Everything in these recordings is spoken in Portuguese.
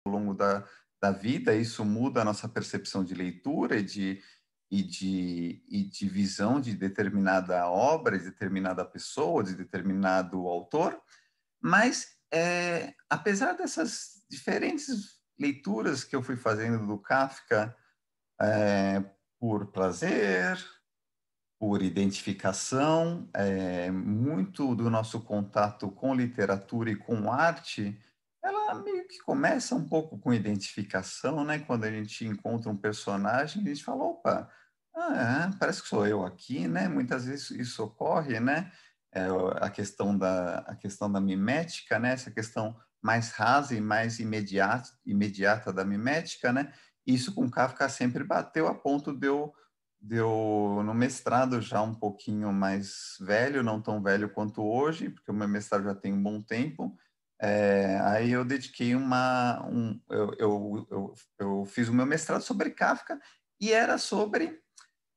longo da vida, isso muda a nossa percepção de leitura e de visão de determinada obra, de determinada pessoa, de determinado autor, mas, apesar dessas diferentes leituras que eu fui fazendo do Kafka, por prazer, por identificação, muito do nosso contato com literatura e com arte, ela meio que começa um pouco com identificação, né? Quando a gente encontra um personagem, a gente fala, opa, parece que sou eu aqui, né? Muitas vezes isso ocorre, né? A questão da mimética, né? Essa questão mais rasa e mais imediata da mimética, né? Isso com Kafka sempre bateu a ponto de eu no mestrado já um pouquinho mais velho, não tão velho quanto hoje, porque o meu mestrado já tem um bom tempo. Aí eu dediquei eu fiz o meu mestrado sobre Kafka e era sobre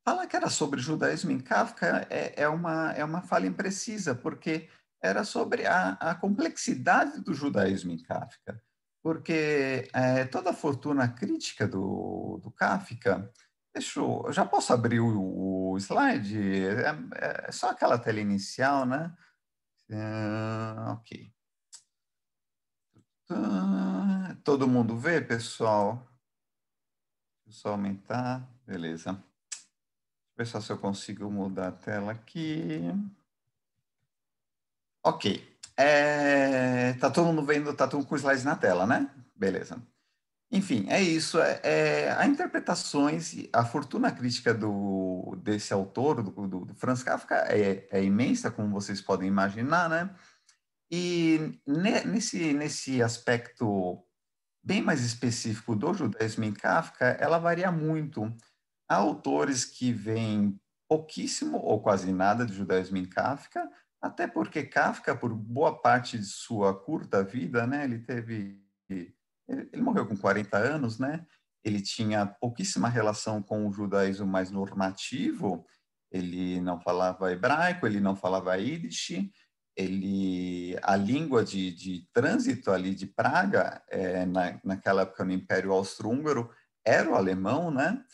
falar que era sobre judaísmo em Kafka é uma fala imprecisa, porque era sobre a complexidade do judaísmo em Kafka, porque toda a fortuna crítica do Kafka. Eu já posso abrir o slide? É só aquela tela inicial, né? Ok. Todo mundo vê, pessoal? Deixa eu só aumentar. Beleza. Deixa eu ver só se eu consigo mudar a tela aqui. Ok. Tá todo mundo vendo, tá todo mundo com slides na tela, né? Beleza. Enfim, é isso. Há interpretações, a fortuna crítica desse autor, do Franz Kafka, é imensa, como vocês podem imaginar, né? E nesse aspecto bem mais específico do judaísmo em Kafka, ela varia muito. Há autores que veem pouquíssimo ou quase nada de judaísmo em Kafka, até porque Kafka, por boa parte de sua curta vida, né, ele morreu com 40 anos, né? Ele tinha pouquíssima relação com o judaísmo mais normativo, ele não falava hebraico, ele não falava Yiddish, a língua de trânsito ali de Praga, naquela época no Império Austro-Húngaro, era o alemão, né?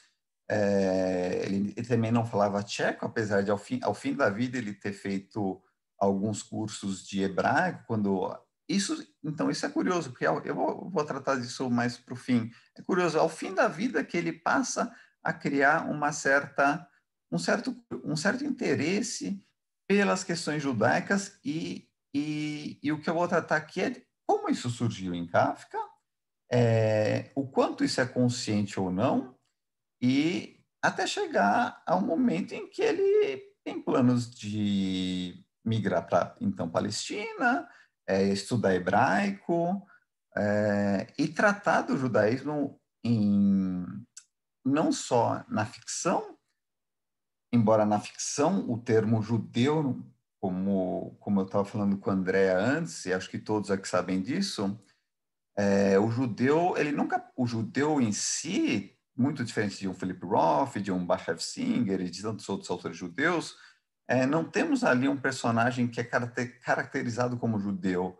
Ele também não falava tcheco, apesar de ao fim da vida ele ter feito alguns cursos de hebraico, então isso é curioso, porque eu vou tratar disso mais para o fim. É curioso, ao fim da vida que ele passa a criar um certo interesse pelas questões judaicas e o que eu vou tratar aqui é como isso surgiu em Kafka, o quanto isso é consciente ou não, e até chegar ao momento em que ele tem planos de migrar para, então, Palestina, estudar hebraico, e tratar do judaísmo não só na ficção, embora na ficção o termo judeu, como eu estava falando com a Andrea antes, e acho que todos aqui sabem disso, o judeu em si, muito diferente de um Philip Roth, de um Bashev Singer e de tantos outros autores judeus, não temos ali um personagem que é caracterizado como judeu.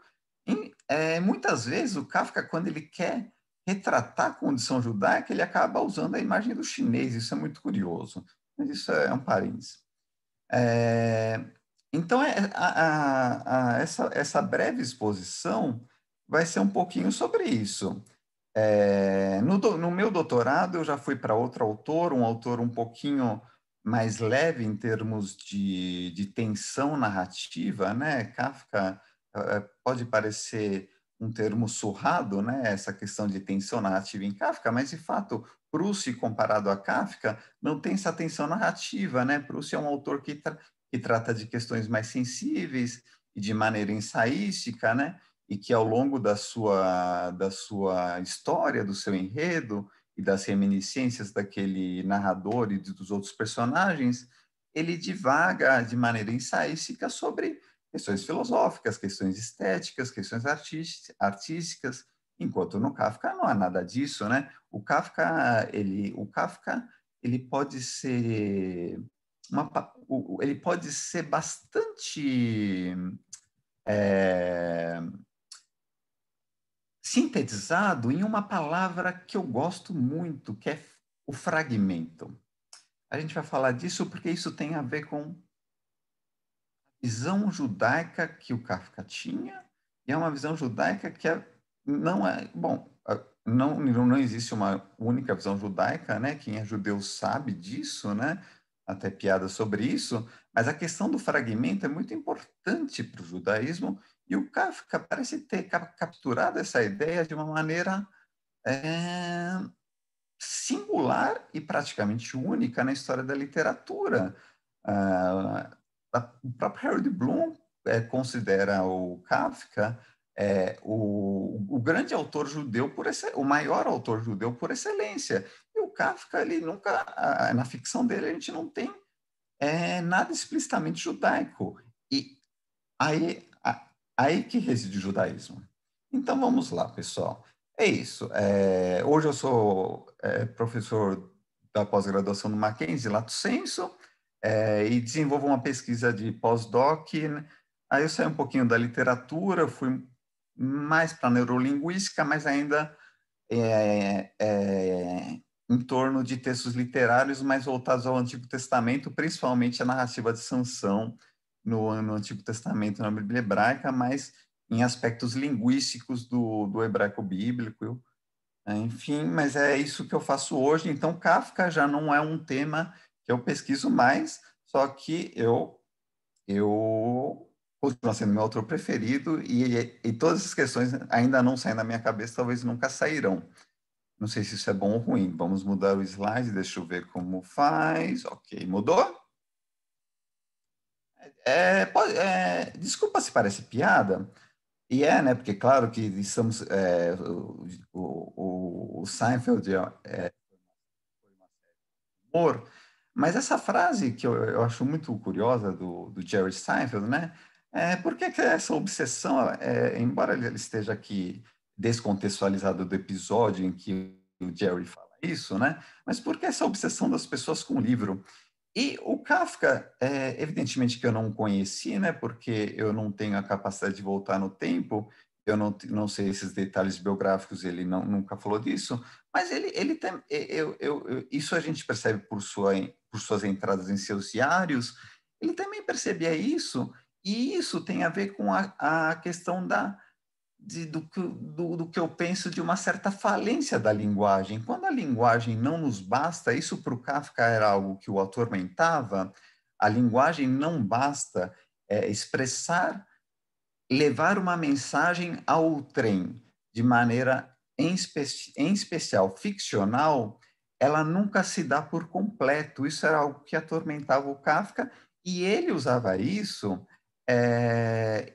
Muitas vezes o Kafka, quando ele quer retratar a condição judaica, ele acaba usando a imagem do chinês, isso é muito curioso, mas isso é um parênteses. É, então, essa breve exposição vai ser um pouquinho sobre isso. No meu doutorado, eu já fui para outro autor, um autor um pouquinho mais leve em termos de tensão narrativa, né? Kafka pode parecer um termo surrado, né? Essa questão de tensão narrativa em Kafka, mas de fato, Proust, comparado a Kafka, não tem essa tensão narrativa, né? Proust é um autor que trata de questões mais sensíveis e de maneira ensaística, né? E que ao longo da sua história, do seu enredo e das reminiscências daquele narrador e dos outros personagens, ele divaga de maneira ensaística sobre questões filosóficas, questões estéticas, questões artísticas, enquanto no Kafka não há nada disso, né? Ele pode ser ele pode ser bastante sintetizado em uma palavra que eu gosto muito, que é o fragmento. A gente vai falar disso porque isso tem a ver com visão judaica que o Kafka tinha, e é uma visão judaica que não é, bom, não existe uma única visão judaica, né? Quem é judeu sabe disso, né? Até piada sobre isso, mas a questão do fragmento é muito importante para o judaísmo, e o Kafka parece ter capturado essa ideia de uma maneira é, singular e praticamente única na história da literatura. Ah, o próprio Harold Bloom considera o Kafka o grande autor judeu o maior autor judeu por excelência. E o Kafka, ele nunca, na ficção dele, a gente não tem nada explicitamente judaico. E aí, aí que reside o judaísmo. Então vamos lá, pessoal. É isso. Hoje eu sou professor da pós-graduação no Mackenzie, Lato Sensu, e desenvolvo uma pesquisa de pós-doc. Aí eu saí um pouquinho da literatura, fui mais para a neurolinguística, mas ainda em torno de textos literários mais voltados ao Antigo Testamento, principalmente a narrativa de Sansão no Antigo Testamento, na Bíblia hebraica, mas em aspectos linguísticos do hebraico bíblico. Enfim, mas é isso que eu faço hoje. Então, Kafka já não é um tema que eu pesquiso mais, só que eu continua sendo meu autor preferido e todas as questões ainda não saem da minha cabeça, talvez nunca sairão. Não sei se isso é bom ou ruim. Vamos mudar o slide, deixa eu ver como faz. Ok, mudou? Desculpa se parece piada, e né? Porque, claro, que estamos. O Seinfeld humor, mas essa frase que eu acho muito curiosa do Jerry Seinfeld, né? Por que essa obsessão, embora ele esteja aqui descontextualizado do episódio em que o Jerry fala isso, né? Mas por que essa obsessão das pessoas com o livro? E o Kafka, evidentemente que eu não conheci, né, porque eu não tenho a capacidade de voltar no tempo, eu não sei esses detalhes biográficos, ele nunca falou disso, mas ele tem, isso a gente percebe por suas entradas em seus diários, ele também percebia isso, e isso tem a ver com a questão do que eu penso de uma certa falência da linguagem. Quando a linguagem não nos basta, isso para o Kafka era algo que o atormentava, a linguagem não basta expressar, levar uma mensagem ao trem de maneira, em especial, ficcional, ela nunca se dá por completo. Isso era algo que atormentava o Kafka, e ele usava isso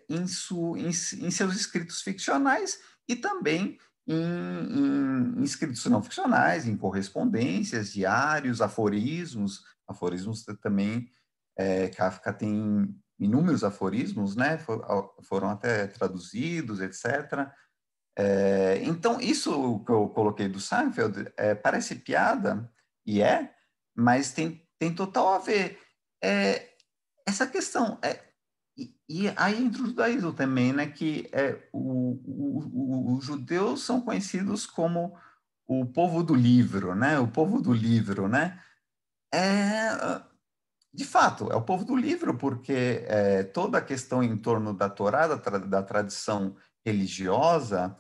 em seus escritos ficcionais e também em escritos não ficcionais, em correspondências, diários, aforismos. Aforismos também, Kafka tem inúmeros aforismos, né? Foram até traduzidos, etc. Então, isso que eu coloquei do Seinfeld parece piada, mas tem total a ver. Essa questão, e aí entra o judaísmo também, né? Que os judeus são conhecidos como o povo do livro, né? O povo do livro, né? É, de fato, é o povo do livro, porque toda a questão em torno da Torá, da tradição religiosa,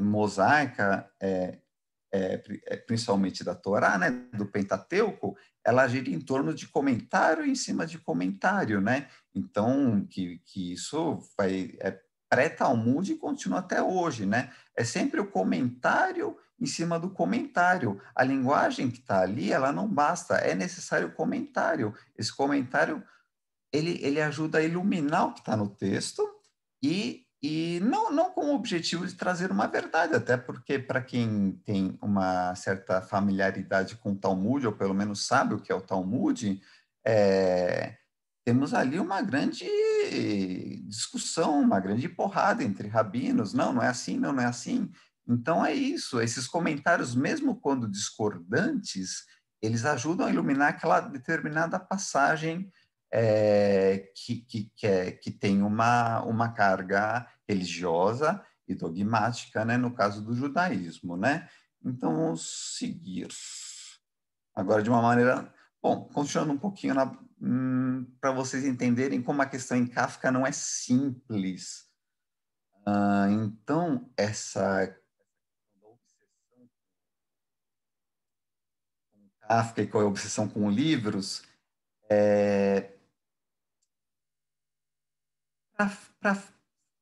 mosaica, principalmente da Torá, né, do Pentateuco, ela gira em torno de comentário em cima de comentário, né? Então, que isso pré-Talmud e continua até hoje, né? É sempre o comentário em cima do comentário. A linguagem que está ali, ela não basta, é necessário comentário. Esse comentário, ele ajuda a iluminar o que está no texto e não com o objetivo de trazer uma verdade, até porque para quem tem uma certa familiaridade com o Talmud, ou pelo menos sabe o que é o Talmud, temos ali uma grande discussão, uma grande porrada entre rabinos. Não, não é assim, não é assim. Então é isso. Esses comentários, mesmo quando discordantes, eles ajudam a iluminar aquela determinada passagem que tem uma carga religiosa e dogmática, né, no caso do judaísmo, né? Então, vamos seguir. Agora, de uma maneira... Bom, continuando um pouquinho para vocês entenderem como a questão em Kafka não é simples. Então, essa Kafka e com a obsessão com livros,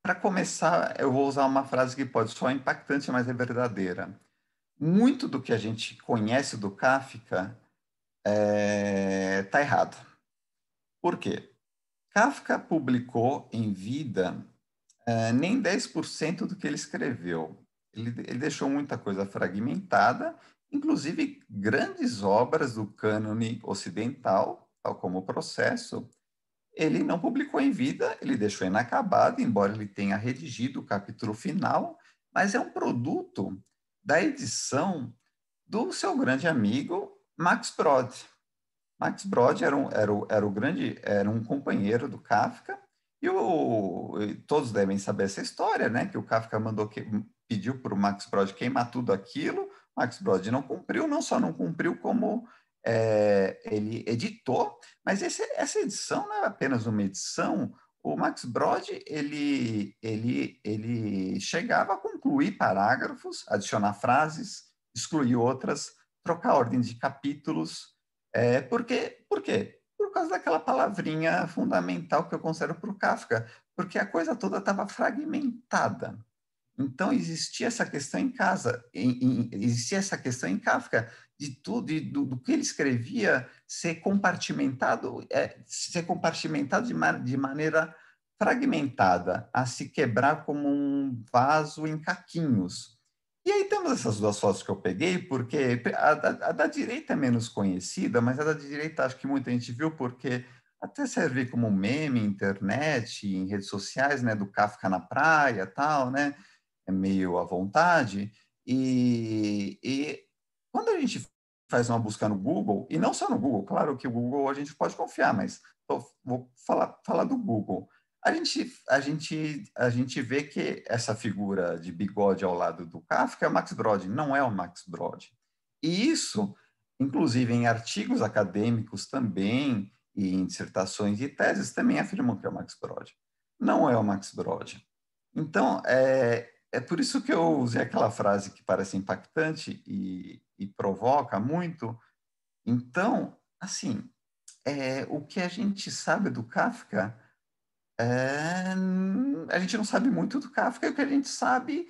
para começar, eu vou usar uma frase que pode soar impactante, mas é verdadeira. Muito do que a gente conhece do Kafka está errado. Por quê? Kafka publicou em vida nem 10% do que ele escreveu. Ele deixou muita coisa fragmentada, inclusive grandes obras do cânone ocidental, tal como o Processo, ele não publicou em vida, ele deixou inacabado, embora ele tenha redigido o capítulo final, mas é um produto da edição do seu grande amigo Max Brod. Max Brod era um companheiro do Kafka, e todos devem saber essa história, né? Que o Kafka pediu para o Max Brod queimar tudo aquilo, Max Brod não cumpriu, não só não cumpriu, como ele editou, mas essa edição não é apenas uma edição. O Max Brod ele chegava a concluir parágrafos, adicionar frases, excluir outras, trocar a ordem de capítulos. Por quê? Por causa daquela palavrinha fundamental que eu considero para o Kafka, porque a coisa toda estava fragmentada. Então, existia essa questão em casa, existia essa questão em Kafka, de tudo, do que ele escrevia ser compartimentado de maneira fragmentada, a se quebrar como um vaso em caquinhos. E aí temos essas duas fotos que eu peguei, porque a da direita é menos conhecida, mas a da direita acho que muita gente viu, porque até serve como meme, internet, em redes sociais, né, do Kafka na praia, tal, né? É meio à vontade. E quando a gente faz uma busca no Google, e não só no Google, claro que o Google a gente pode confiar, mas vou falar do Google. A gente vê que essa figura de bigode ao lado do Kafka é o Max Brod, não é o Max Brod. E isso, inclusive em artigos acadêmicos também, e em dissertações e teses, também afirmam que é o Max Brod. Não é o Max Brod. Então, é por isso que eu usei aquela frase que parece impactante e provoca muito. Então, assim, o que a gente sabe do Kafka, a gente não sabe muito do Kafka, e o que a gente sabe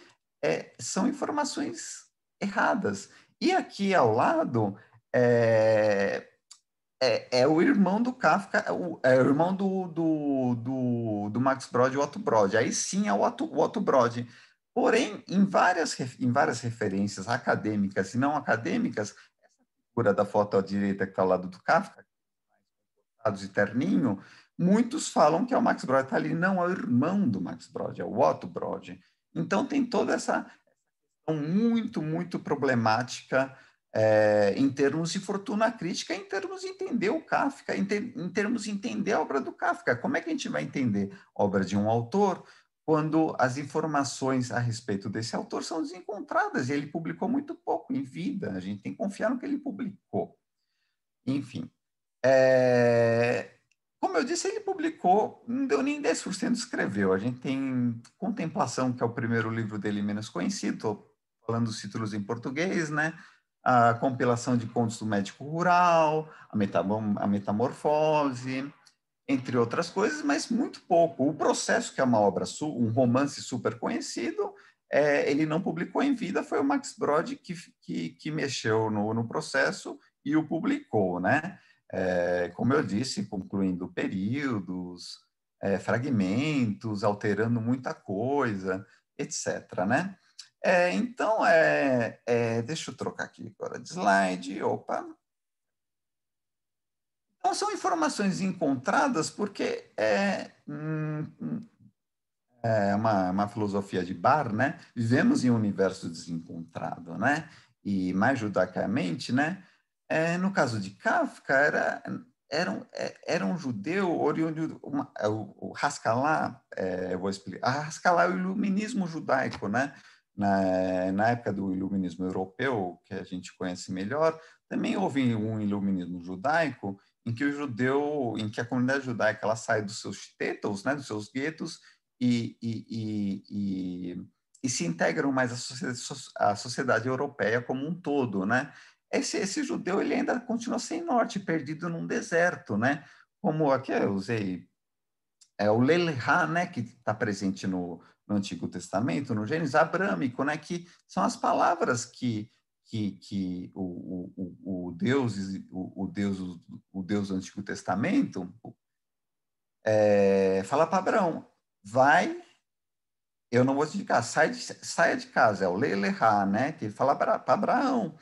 são informações erradas. E aqui ao lado é o irmão do Kafka, é o irmão do Max Brod, o Otto Brod. Aí sim é o Otto Brod. Porém, em várias referências acadêmicas e não acadêmicas, essa figura da foto à direita que está ao lado do Kafka, de terninho, muitos falam que é o Max Brod, está ali. Não, é o irmão do Max Brod, é o Otto Brod. Então tem toda essa questão muito, muito problemática em termos de fortuna crítica, em termos de entender o Kafka, em termos de entender a obra do Kafka. Como é que a gente vai entender a obra de um autor quando as informações a respeito desse autor são desencontradas? E ele publicou muito pouco em vida, a gente tem que confiar no que ele publicou. Enfim, como eu disse, ele publicou, não deu nem 10% escreveu. A gente tem Contemplação, que é o primeiro livro dele menos conhecido, estou falando os títulos em português, né? A compilação de contos do médico rural, a Metamorfose, entre outras coisas, mas muito pouco. O Processo, que é uma obra, um romance super conhecido, ele não publicou em vida, foi o Max Brod que mexeu no Processo e o publicou, né? Como eu disse, concluindo períodos, fragmentos, alterando muita coisa, etc., né? Então, deixa eu trocar aqui agora de slide, opa. Então, são informações encontradas porque é uma filosofia de Bar, né? Vivemos em um universo desencontrado, né? E mais judaicamente, né? No caso de Kafka, era um judeu oriundo, o Haskalah, eu vou explicar, Haskalah é o iluminismo judaico, né? Na época do iluminismo europeu, que a gente conhece melhor, também houve um iluminismo judaico em que em que a comunidade judaica ela sai dos seus shtetls, né, dos seus guetos, e, e, e se integram mais à sociedade europeia como um todo, né? Esse judeu ele ainda continua sem norte, perdido num deserto, né? Como aqui eu usei o Lelha, né, que está presente no Antigo Testamento, no Gênesis abrâmico, né, que são as palavras que o Deus, o Deus do Antigo Testamento fala para Abraão, vai, eu não vou te indicar, saia de casa, é o Lelha, né, que ele fala para Abraão.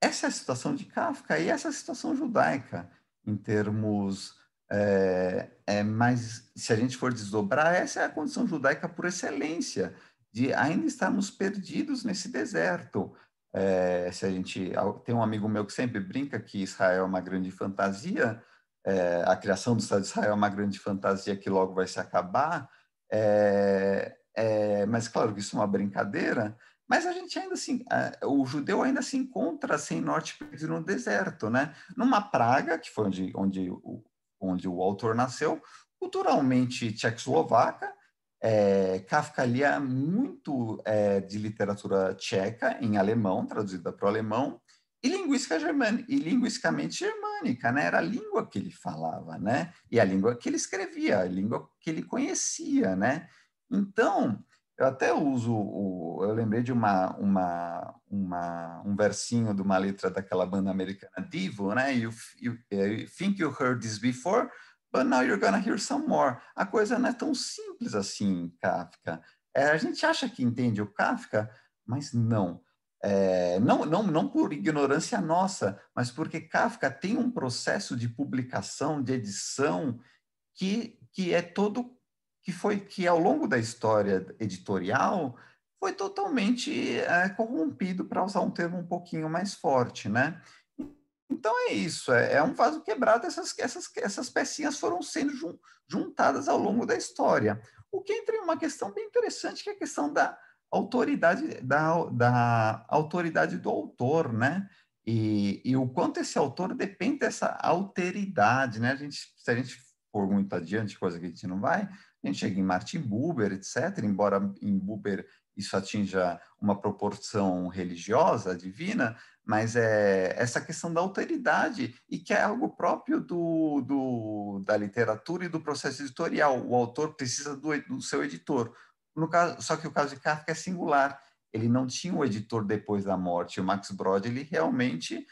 Essa é a situação de Kafka e essa é a situação judaica, em termos. Mas, se a gente for desdobrar, essa é a condição judaica por excelência, de ainda estarmos perdidos nesse deserto. Se a gente. Tem um amigo meu que sempre brinca que Israel é uma grande fantasia, a criação do Estado de Israel é uma grande fantasia que logo vai se acabar, mas, claro que isso é uma brincadeira. Mas a gente ainda assim, o judeu ainda se encontra sem norte perdido no deserto, né? Numa praga, que foi onde o autor nasceu, culturalmente tchecoslovaca. Kafka lia muito de literatura tcheca em alemão, traduzida para o alemão, e linguisticamente germânica, né? Era a língua que ele falava, né? E a língua que ele escrevia, a língua que ele conhecia, né? Então, eu até eu lembrei de um versinho de uma letra daquela banda americana Devo, né? You think you heard this before, but now you're gonna hear some more. A coisa não é tão simples assim, Kafka. A gente acha que entende o Kafka, mas não. Não por ignorância nossa, mas porque Kafka tem um processo de publicação, de edição, que é todo que ao longo da história editorial foi totalmente corrompido, para usar um termo um pouquinho mais forte, né? Então é isso, é um vaso quebrado, essas pecinhas foram sendo juntadas ao longo da história. O que entra em uma questão bem interessante, que é a questão da autoridade do autor, né? E o quanto esse autor depende dessa alteridade, né? Se a gente for muito adiante, coisa que a gente não vai, a gente chega em Martin Buber, etc., embora em Buber isso atinja uma proporção religiosa, divina, mas essa questão da alteridade, e que é algo próprio da literatura e do processo editorial. O autor precisa do seu editor. No caso, só que o caso de Kafka é singular. Ele não tinha um editor depois da morte. O Max Brod, ele realmente...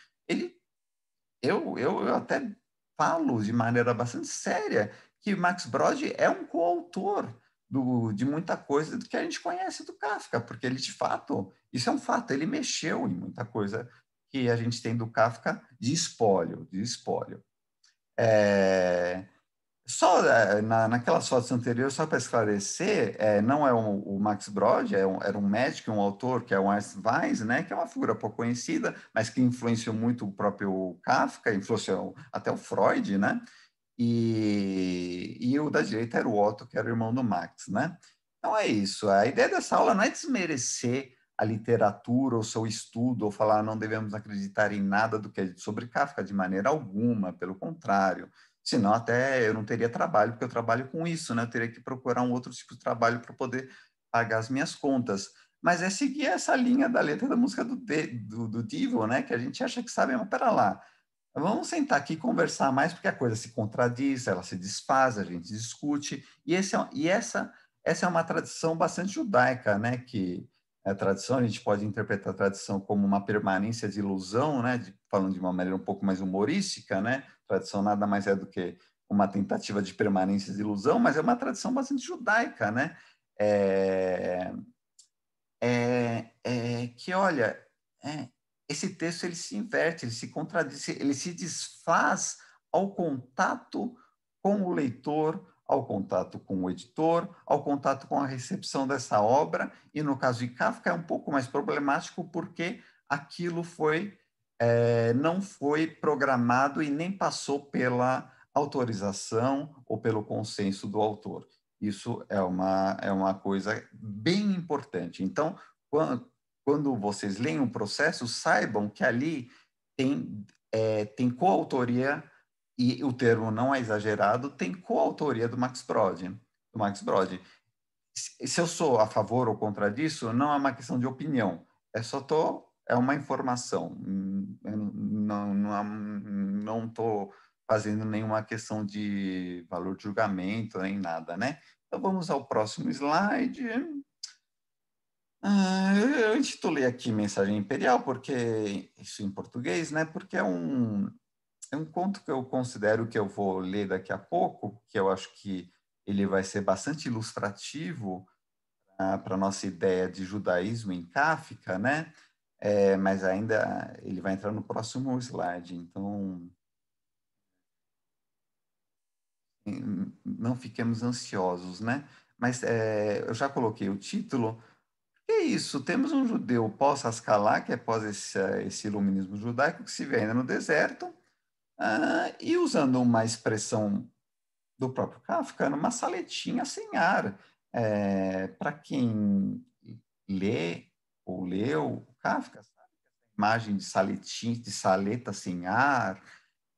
Eu até falo de maneira bastante séria que Max Brod é um coautor de muita coisa do que a gente conhece do Kafka, porque ele, de fato, isso é um fato, ele mexeu em muita coisa que a gente tem do Kafka de espólio, de espólio. Só naquelas fotos anteriores, só para esclarecer, não é o Max Brod, era um médico, um autor, que é o Ernst Weiss, né, que é uma figura pouco conhecida, mas que influenciou muito o próprio Kafka, influenciou até o Freud, né? E o da direita era o Otto, que era o irmão do Max, né? Então é isso. A ideia dessa aula não é desmerecer a literatura, o seu estudo, ou falar não devemos acreditar em nada do que é dito sobre Kafka, de maneira alguma, pelo contrário. Senão até eu não teria trabalho, porque eu trabalho com isso, né? Eu teria que procurar um outro tipo de trabalho para poder pagar as minhas contas. Mas é seguir essa linha da letra da música do Divo, né? Que a gente acha que sabe, mas pera lá. Vamos sentar aqui e conversar mais, porque a coisa se contradiz, ela se desfaz, a gente discute, essa é uma tradição bastante judaica, né? Que a tradição, a gente pode interpretar a tradição como uma permanência de ilusão, né? Falando de uma maneira um pouco mais humorística, né? Tradição nada mais é do que uma tentativa de permanência de ilusão, mas é uma tradição bastante judaica, né? É, que, olha, é, esse texto ele se inverte, ele se contradiz, ele se desfaz ao contato com o leitor, ao contato com o editor, ao contato com a recepção dessa obra, e no caso de Kafka é um pouco mais problemático porque aquilo foi não foi programado e nem passou pela autorização ou pelo consenso do autor. Isso é uma coisa bem importante. Então, quando vocês leem um processo, saibam que ali tem coautoria, e o termo não é exagerado, tem coautoria do Max Brod. Do Max Brod. Se eu sou a favor ou contra disso, não é uma questão de opinião. É uma informação. Eu não estou fazendo nenhuma questão de valor de julgamento nem nada, né? Então vamos ao próximo slide. Eu intitulei aqui Mensagem Imperial, porque isso em português, né? Porque é um conto que eu considero que eu vou ler daqui a pouco, que eu acho que ele vai ser bastante ilustrativo para a nossa ideia de judaísmo em Kafka, né? Mas ainda ele vai entrar no próximo slide, então não fiquemos ansiosos, né? Mas eu já coloquei o título. É isso, temos um judeu pós-Haskalah, que é pós esse iluminismo judaico, que se vê ainda no deserto, e usando uma expressão do próprio Kafka, numa saletinha sem ar. Para quem lê ou leu Kafka, sabe? A imagem de saletinha, de saleta sem ar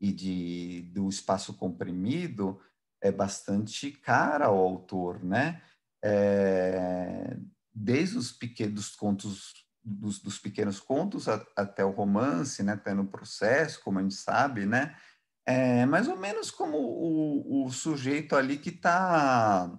e do espaço comprimido é bastante cara ao autor, né? É, desde os pequenos contos, dos pequenos contos até o romance, né? Até no processo, como a gente sabe, né? É mais ou menos como o sujeito ali que está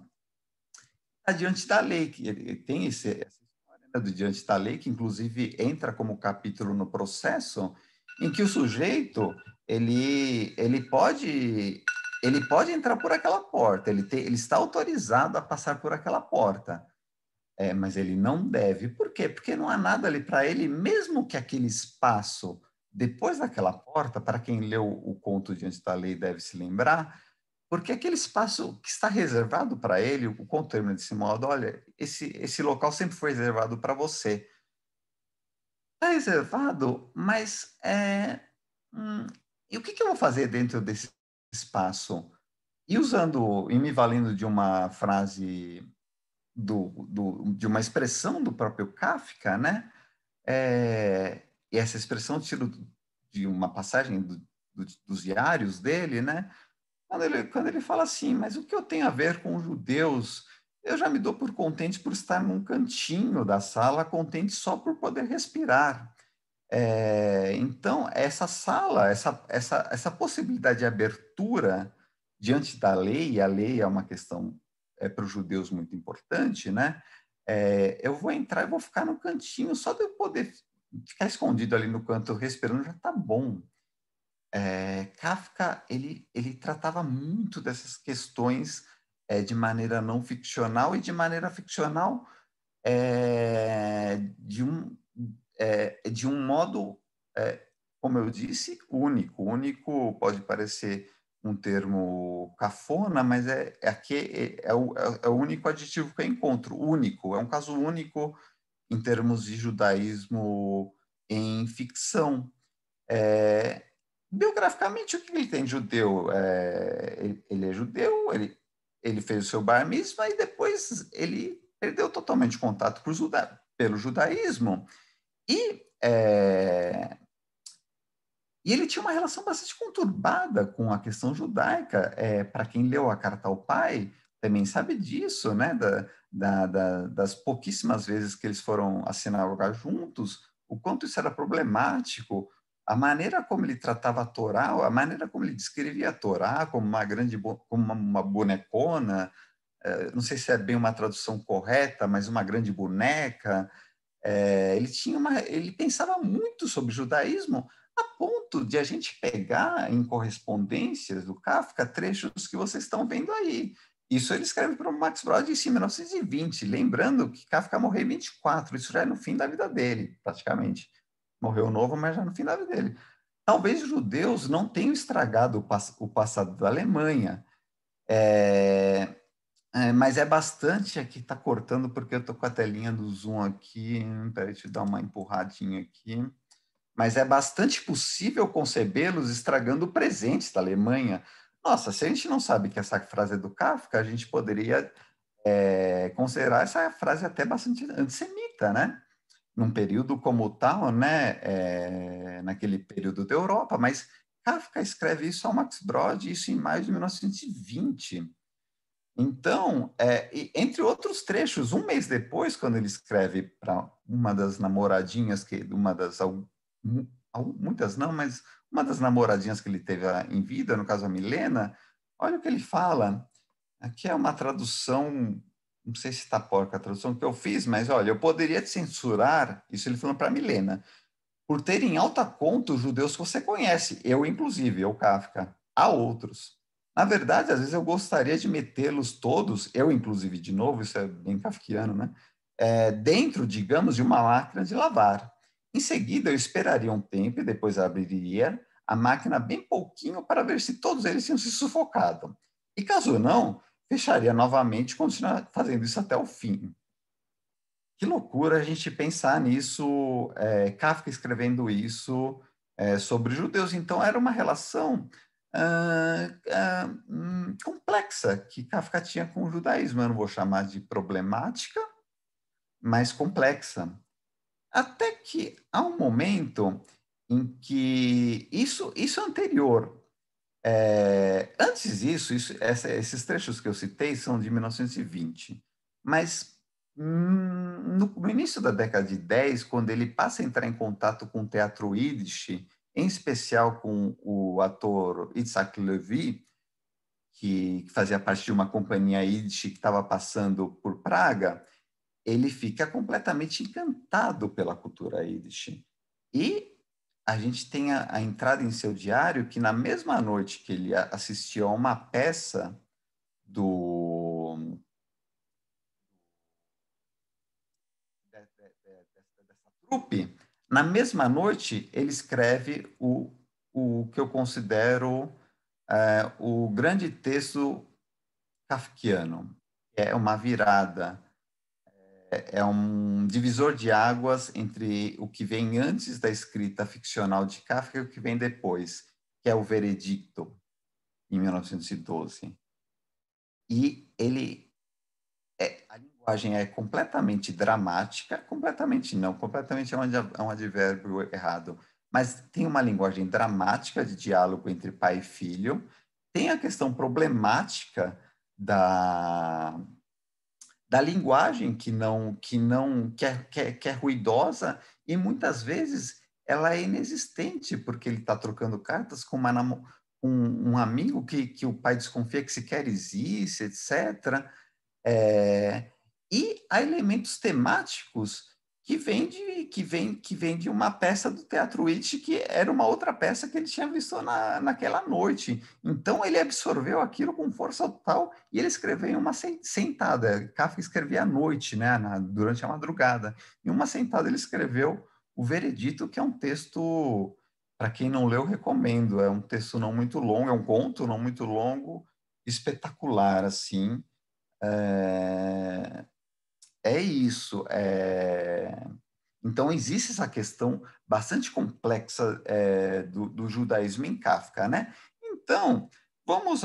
diante da lei, que ele tem essa história, né, do diante da lei, que inclusive entra como capítulo no processo, em que o sujeito ele pode entrar por aquela porta, ele está autorizado a passar por aquela porta, mas ele não deve. Por quê? Porque não há nada ali para ele, mesmo que aquele espaço depois daquela porta, para quem leu o conto Diante da Lei deve se lembrar, porque aquele espaço que está reservado para ele, o conto termina desse modo: olha, esse local sempre foi reservado para você. Está reservado, mas e o que eu vou fazer dentro desse espaço? E usando, e me valendo de uma frase de uma expressão do próprio Kafka, né? E essa expressão tiro de uma passagem dos diários dele, né? Quando ele fala assim, mas o que eu tenho a ver com os judeus? Eu já me dou por contente por estar num cantinho da sala, contente só por poder respirar. Então, essa sala, essa possibilidade de abertura diante da lei, e a lei é uma questão para os judeus muito importante, né? Eu vou entrar e vou ficar no cantinho, só de eu poder ficar escondido ali no canto respirando já está bom. Kafka ele tratava muito dessas questões de maneira não ficcional e de maneira ficcional de um modo, é, como eu disse, único. Único pode parecer um termo cafona, mas é o único adjetivo que eu encontro. Único, é um caso único em termos de judaísmo em ficção. É, Biograficamente, o que ele tem de judeu? Ele é judeu, ele fez o seu bar mitzvah e depois ele perdeu totalmente contato pelo judaísmo. E ele tinha uma relação bastante conturbada com a questão judaica. Para quem leu a Carta ao Pai, também sabe disso, né? Das pouquíssimas vezes que eles foram à sinagoga juntos, o quanto isso era problemático, a maneira como ele tratava a Torá, a maneira como ele descrevia a Torá como como uma bonecona, não sei se é bem uma tradução correta, mas uma grande boneca. Ele pensava muito sobre judaísmo, a ponto de a gente pegar em correspondências do Kafka trechos que vocês estão vendo aí. Isso ele escreve para o Max Brod em 1920, lembrando que Kafka morreu em 24, isso já é no fim da vida dele, praticamente. Morreu novo, mas já no fim da vida dele. Talvez os judeus não tenham estragado o passado da Alemanha, é, mas é bastante aqui, está cortando porque eu estou com a telinha do Zoom aqui. Peraí, deixa eu dar uma empurradinha aqui. mas é bastante possível concebê-los estragando presentes da Alemanha. Nossa, se a gente não sabe que essa frase é do Kafka, a gente poderia considerar essa frase até bastante antissemita, né? Num período como tal, né? Naquele período da Europa, mas Kafka escreve isso ao Max Brod, isso em maio de 1920. Então, entre outros trechos, um mês depois, quando ele escreve para uma das namoradinhas, muitas não, mas uma das namoradinhas que ele teve em vida, no caso a Milena, olha o que ele fala. Aqui é uma tradução, não sei se está porca a tradução que eu fiz, mas olha, eu poderia te censurar, isso ele falando para Milena, por ter em alta conta os judeus que você conhece, eu inclusive, eu Kafka, há outros. Na verdade, às vezes eu gostaria de metê-los todos, eu inclusive, de novo, isso é bem kafkiano, né? Dentro, digamos, de uma máquina de lavar. Em seguida, eu esperaria um tempo e depois abriria a máquina bem pouquinho para ver se todos eles tinham se sufocado. E caso não, fecharia novamente e continuar fazendo isso até o fim. Que loucura a gente pensar nisso, Kafka escrevendo isso sobre judeus. Então, era uma relação complexa que Kafka tinha com o judaísmo. Eu não vou chamar de problemática, mas complexa. Até que há um momento em que isso é anterior. Antes disso, esses trechos que eu citei são de 1920, mas no início da década de 10, quando ele passa a entrar em contato com o teatro Yiddish, em especial com o ator Itzhak Levy, que fazia parte de uma companhia Yiddish que estava passando por Praga, ele fica completamente encantado pela cultura Yiddish. E a gente tem a entrada em seu diário que na mesma noite que ele assistiu a uma peça do dessa trupe, na mesma noite ele escreve o que eu considero o grande texto kafkiano. É uma virada, é um divisor de águas entre o que vem antes da escrita ficcional de Kafka e o que vem depois, que é o Veredicto, em 1912. E a linguagem é completamente dramática, completamente não, completamente é um advérbio errado, mas tem uma linguagem dramática de diálogo entre pai e filho, tem a questão problemática da, da linguagem que é ruidosa e muitas vezes ela é inexistente porque ele está trocando cartas com um amigo que o pai desconfia que sequer existe, etc. É, e há elementos temáticos que vem de uma peça do Teatro It, que era uma outra peça que ele tinha visto naquela noite. Então ele absorveu aquilo com força total e ele escreveu em uma sentada. Kafka escrevia à noite, né, durante a madrugada. Em uma sentada ele escreveu o Veredito, que é um texto, para quem não leu, recomendo. É um texto não muito longo, é um conto não muito longo, espetacular, assim. É, é isso. Então, existe essa questão bastante complexa do judaísmo em Kafka, né? Então, vamos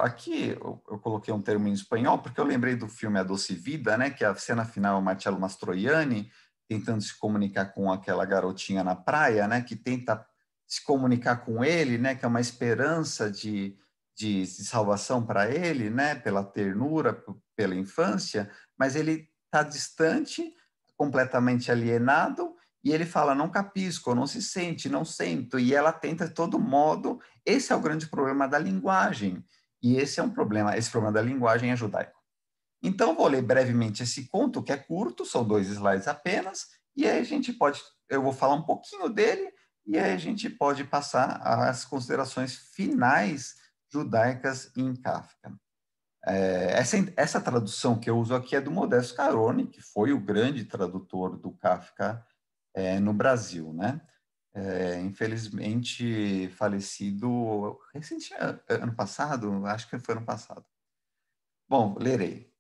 aqui eu coloquei um termo em espanhol, porque eu lembrei do filme A Doce Vida, né? Que a cena final é o Marcello Mastroianni tentando se comunicar com aquela garotinha na praia, né? Que tenta se comunicar com ele, né? Que é uma esperança de salvação para ele, né? Pela ternura, pela infância, mas ele está distante, completamente alienado, e ele fala, não capisco, não se sente, não sinto, e ela tenta de todo modo. Esse é o grande problema da linguagem, e esse problema da linguagem é judaico. Então, vou ler brevemente esse conto, que é curto, são 2 slides apenas, e aí eu vou falar um pouquinho dele, e aí a gente pode passar às considerações finais judaicas em Kafka. Essa tradução que eu uso aqui é do Modesto Carone, que foi o grande tradutor do Kafka no Brasil, né? Infelizmente falecido ano passado, acho que foi ano passado. Bom, lerei.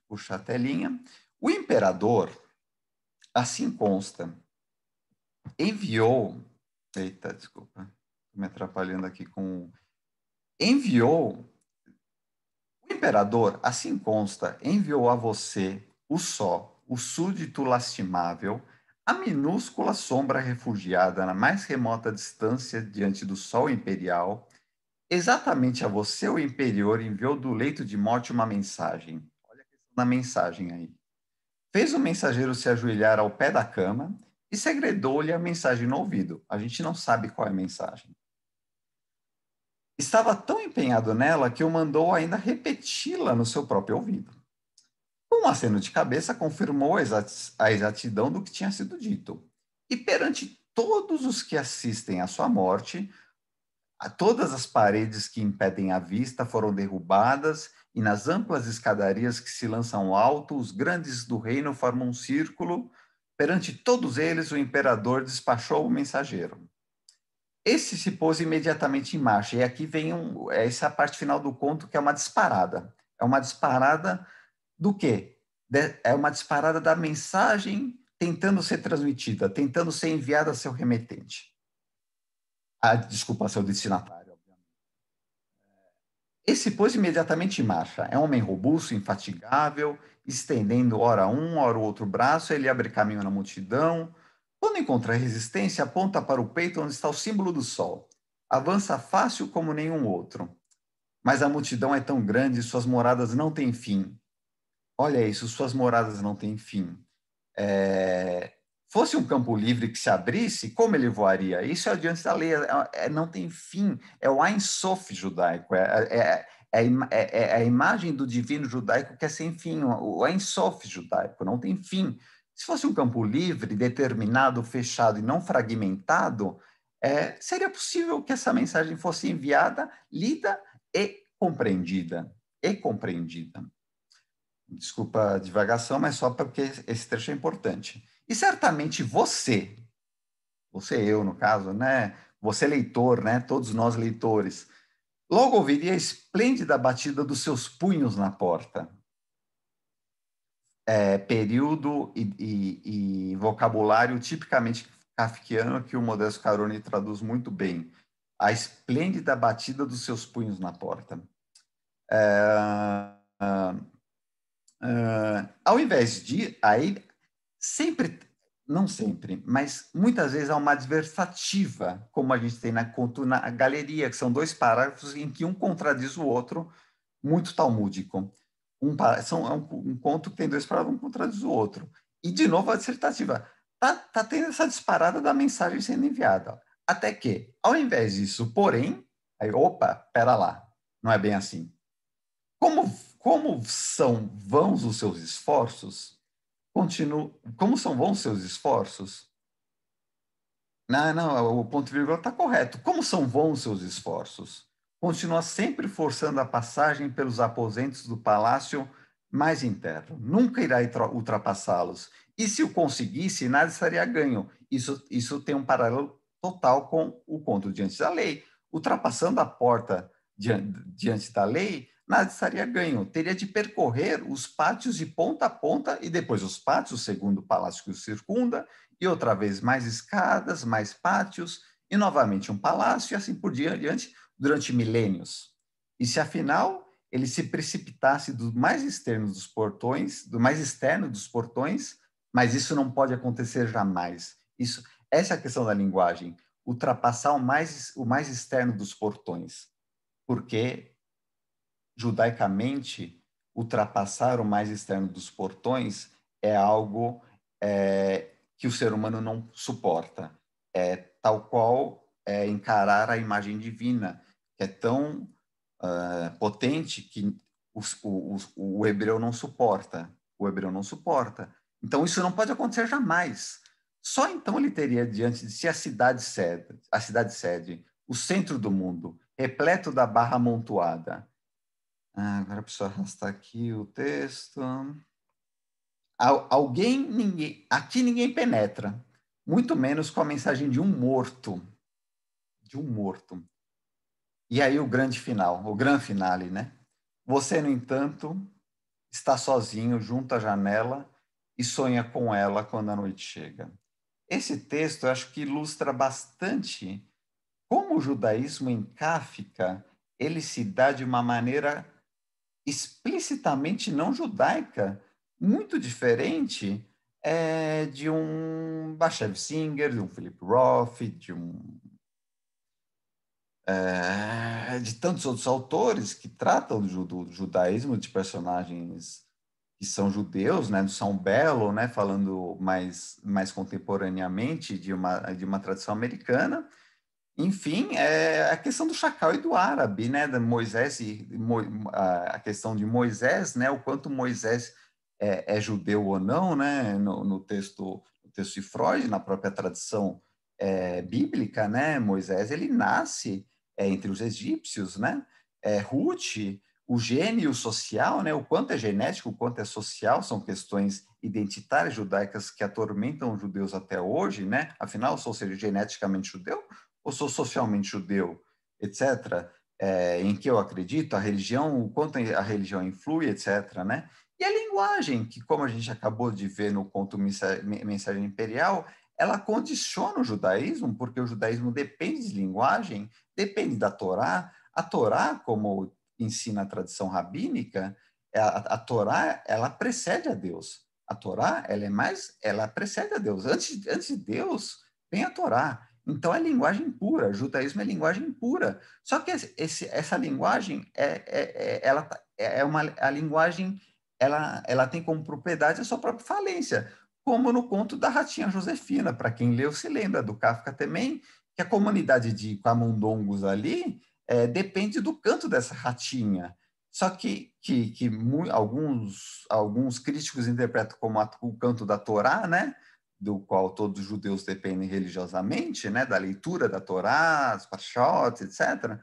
Puxar a telinha. O imperador, assim consta, enviou... Eita, desculpa. Estou me atrapalhando aqui com... Enviou... O imperador, assim consta, enviou a você o só, o súdito lastimável, a minúscula sombra refugiada na mais remota distância diante do sol imperial. Exatamente a você, o imperior enviou do leito de morte uma mensagem. Olha a questão da mensagem aí. Fez o mensageiro se ajoelhar ao pé da cama e segredou-lhe a mensagem no ouvido. A gente não sabe qual é a mensagem. Estava tão empenhado nela que o mandou ainda repeti-la no seu próprio ouvido. Com um aceno de cabeça, confirmou a exatidão do que tinha sido dito. E perante todos os que assistem à sua morte, todas as paredes que impedem a vista foram derrubadas, e nas amplas escadarias que se lançam alto, os grandes do reino formam um círculo. Perante todos eles, o imperador despachou o mensageiro. Esse se pôs imediatamente em marcha, e aqui vem essa é a parte final do conto, que é uma disparada. É uma disparada do quê? É uma disparada da mensagem tentando ser transmitida, tentando ser enviada a seu remetente. Desculpa, a seu destinatário, obviamente. Esse pôs imediatamente em marcha. É um homem robusto, infatigável, estendendo ora um, ora o outro braço, ele abre caminho na multidão. Quando encontra resistência, aponta para o peito onde está o símbolo do sol. Avança fácil como nenhum outro. Mas a multidão é tão grande, suas moradas não têm fim. Olha isso, suas moradas não têm fim. É, fosse um campo livre que se abrisse, como ele voaria? Isso é diante da lei, não tem fim, é o Ein Sof judaico, é a imagem do divino judaico que é sem fim, o Ein Sof judaico, não tem fim. Se fosse um campo livre, determinado, fechado e não fragmentado, seria possível que essa mensagem fosse enviada, lida e compreendida. E compreendida. Desculpa a divagação, mas só porque esse trecho é importante. E certamente você eu no caso, né? Você leitor, né? Todos nós leitores, logo ouviria a esplêndida batida dos seus punhos na porta. Período e vocabulário tipicamente kafkiano que o Modesto Carone traduz muito bem. A esplêndida batida dos seus punhos na porta. Ao invés de, aí sempre, não sempre, mas muitas vezes há uma adversativa, como a gente tem na galeria, que são dois parágrafos em que um contradiz o outro, muito talmúdico. Um conto que tem dois parágrafos, um contradiz o outro. E, de novo, a dissertativa. Tá tendo essa disparada da mensagem sendo enviada. Até que, ao invés disso, porém, aí, opa, pera lá, não é bem assim. Como são vãos os seus esforços? Como são vãos os seus esforços? Não, não, o ponto e vírgula está correto. Como são vãos os seus esforços? Continua sempre forçando a passagem pelos aposentos do palácio mais interno. Nunca irá ultrapassá-los. E se o conseguisse, nada estaria ganho. Isso tem um paralelo total com o conto diante da lei. Ultrapassando a porta diante da lei, nada estaria ganho. Teria de percorrer os pátios de ponta a ponta e depois os pátios, segundo o palácio que o circunda, e outra vez mais escadas, mais pátios, e novamente um palácio, e assim por diante, durante milênios. E se afinal ele se precipitasse do mais externo dos portões, do mais externo dos portões, mas isso não pode acontecer jamais. Essa é a questão da linguagem, ultrapassar o mais externo dos portões, porque judaicamente ultrapassar o mais externo dos portões é algo que o ser humano não suporta. Tal qual encarar a imagem divina, que é tão potente que o hebreu não suporta. O hebreu não suporta. Então, isso não pode acontecer jamais. Só então ele teria diante de si a cidade sede, o centro do mundo, repleto da barra amontoada. Agora preciso arrastar aqui o texto. Aqui ninguém penetra, muito menos com a mensagem de um morto. De um morto. E aí o grande final, o grande finale, né? Você, no entanto, está sozinho junto à janela e sonha com ela quando a noite chega. esse texto eu acho que ilustra bastante como o judaísmo em Kafka ele se dá de uma maneira explicitamente não judaica, muito diferente de um Bashev Singer, de um Philip Roth, de tantos outros autores que tratam do judaísmo, de personagens que são judeus, né, do São Belo, né, falando mais contemporaneamente de uma tradição americana. Enfim, a questão do chacal e do árabe, né, da Moisés a questão de Moisés, né, o quanto Moisés é judeu ou não, né, no texto de Freud, na própria tradição bíblica, né, Moisés ele nasce entre os egípcios, né, Ruth, o gênio social, né, o quanto é genético, o quanto é social, são questões identitárias judaicas que atormentam os judeus até hoje, né, afinal, sou ser geneticamente judeu ou sou socialmente judeu, etc., em que eu acredito, a religião, o quanto a religião influi, etc., né? E a linguagem, que como a gente acabou de ver no conto Mensagem Imperial, ela condiciona o judaísmo, porque o judaísmo depende de linguagem, depende da Torá. A Torá, como ensina a tradição rabínica, a Torá, ela precede a Deus. A Torá, ela precede a Deus. Antes de Deus, vem a Torá. Então é linguagem pura, o judaísmo é linguagem pura. Só que essa linguagem a linguagem ela tem como propriedade a sua própria falência, como no conto da Ratinha Josefina. Para quem leu, se lembra do Kafka também, que a comunidade de camundongos ali depende do canto dessa ratinha. Só que alguns críticos interpretam como o canto da Torá, né? Do qual todos os judeus dependem religiosamente, né, da leitura da Torá, as Parashot, etc.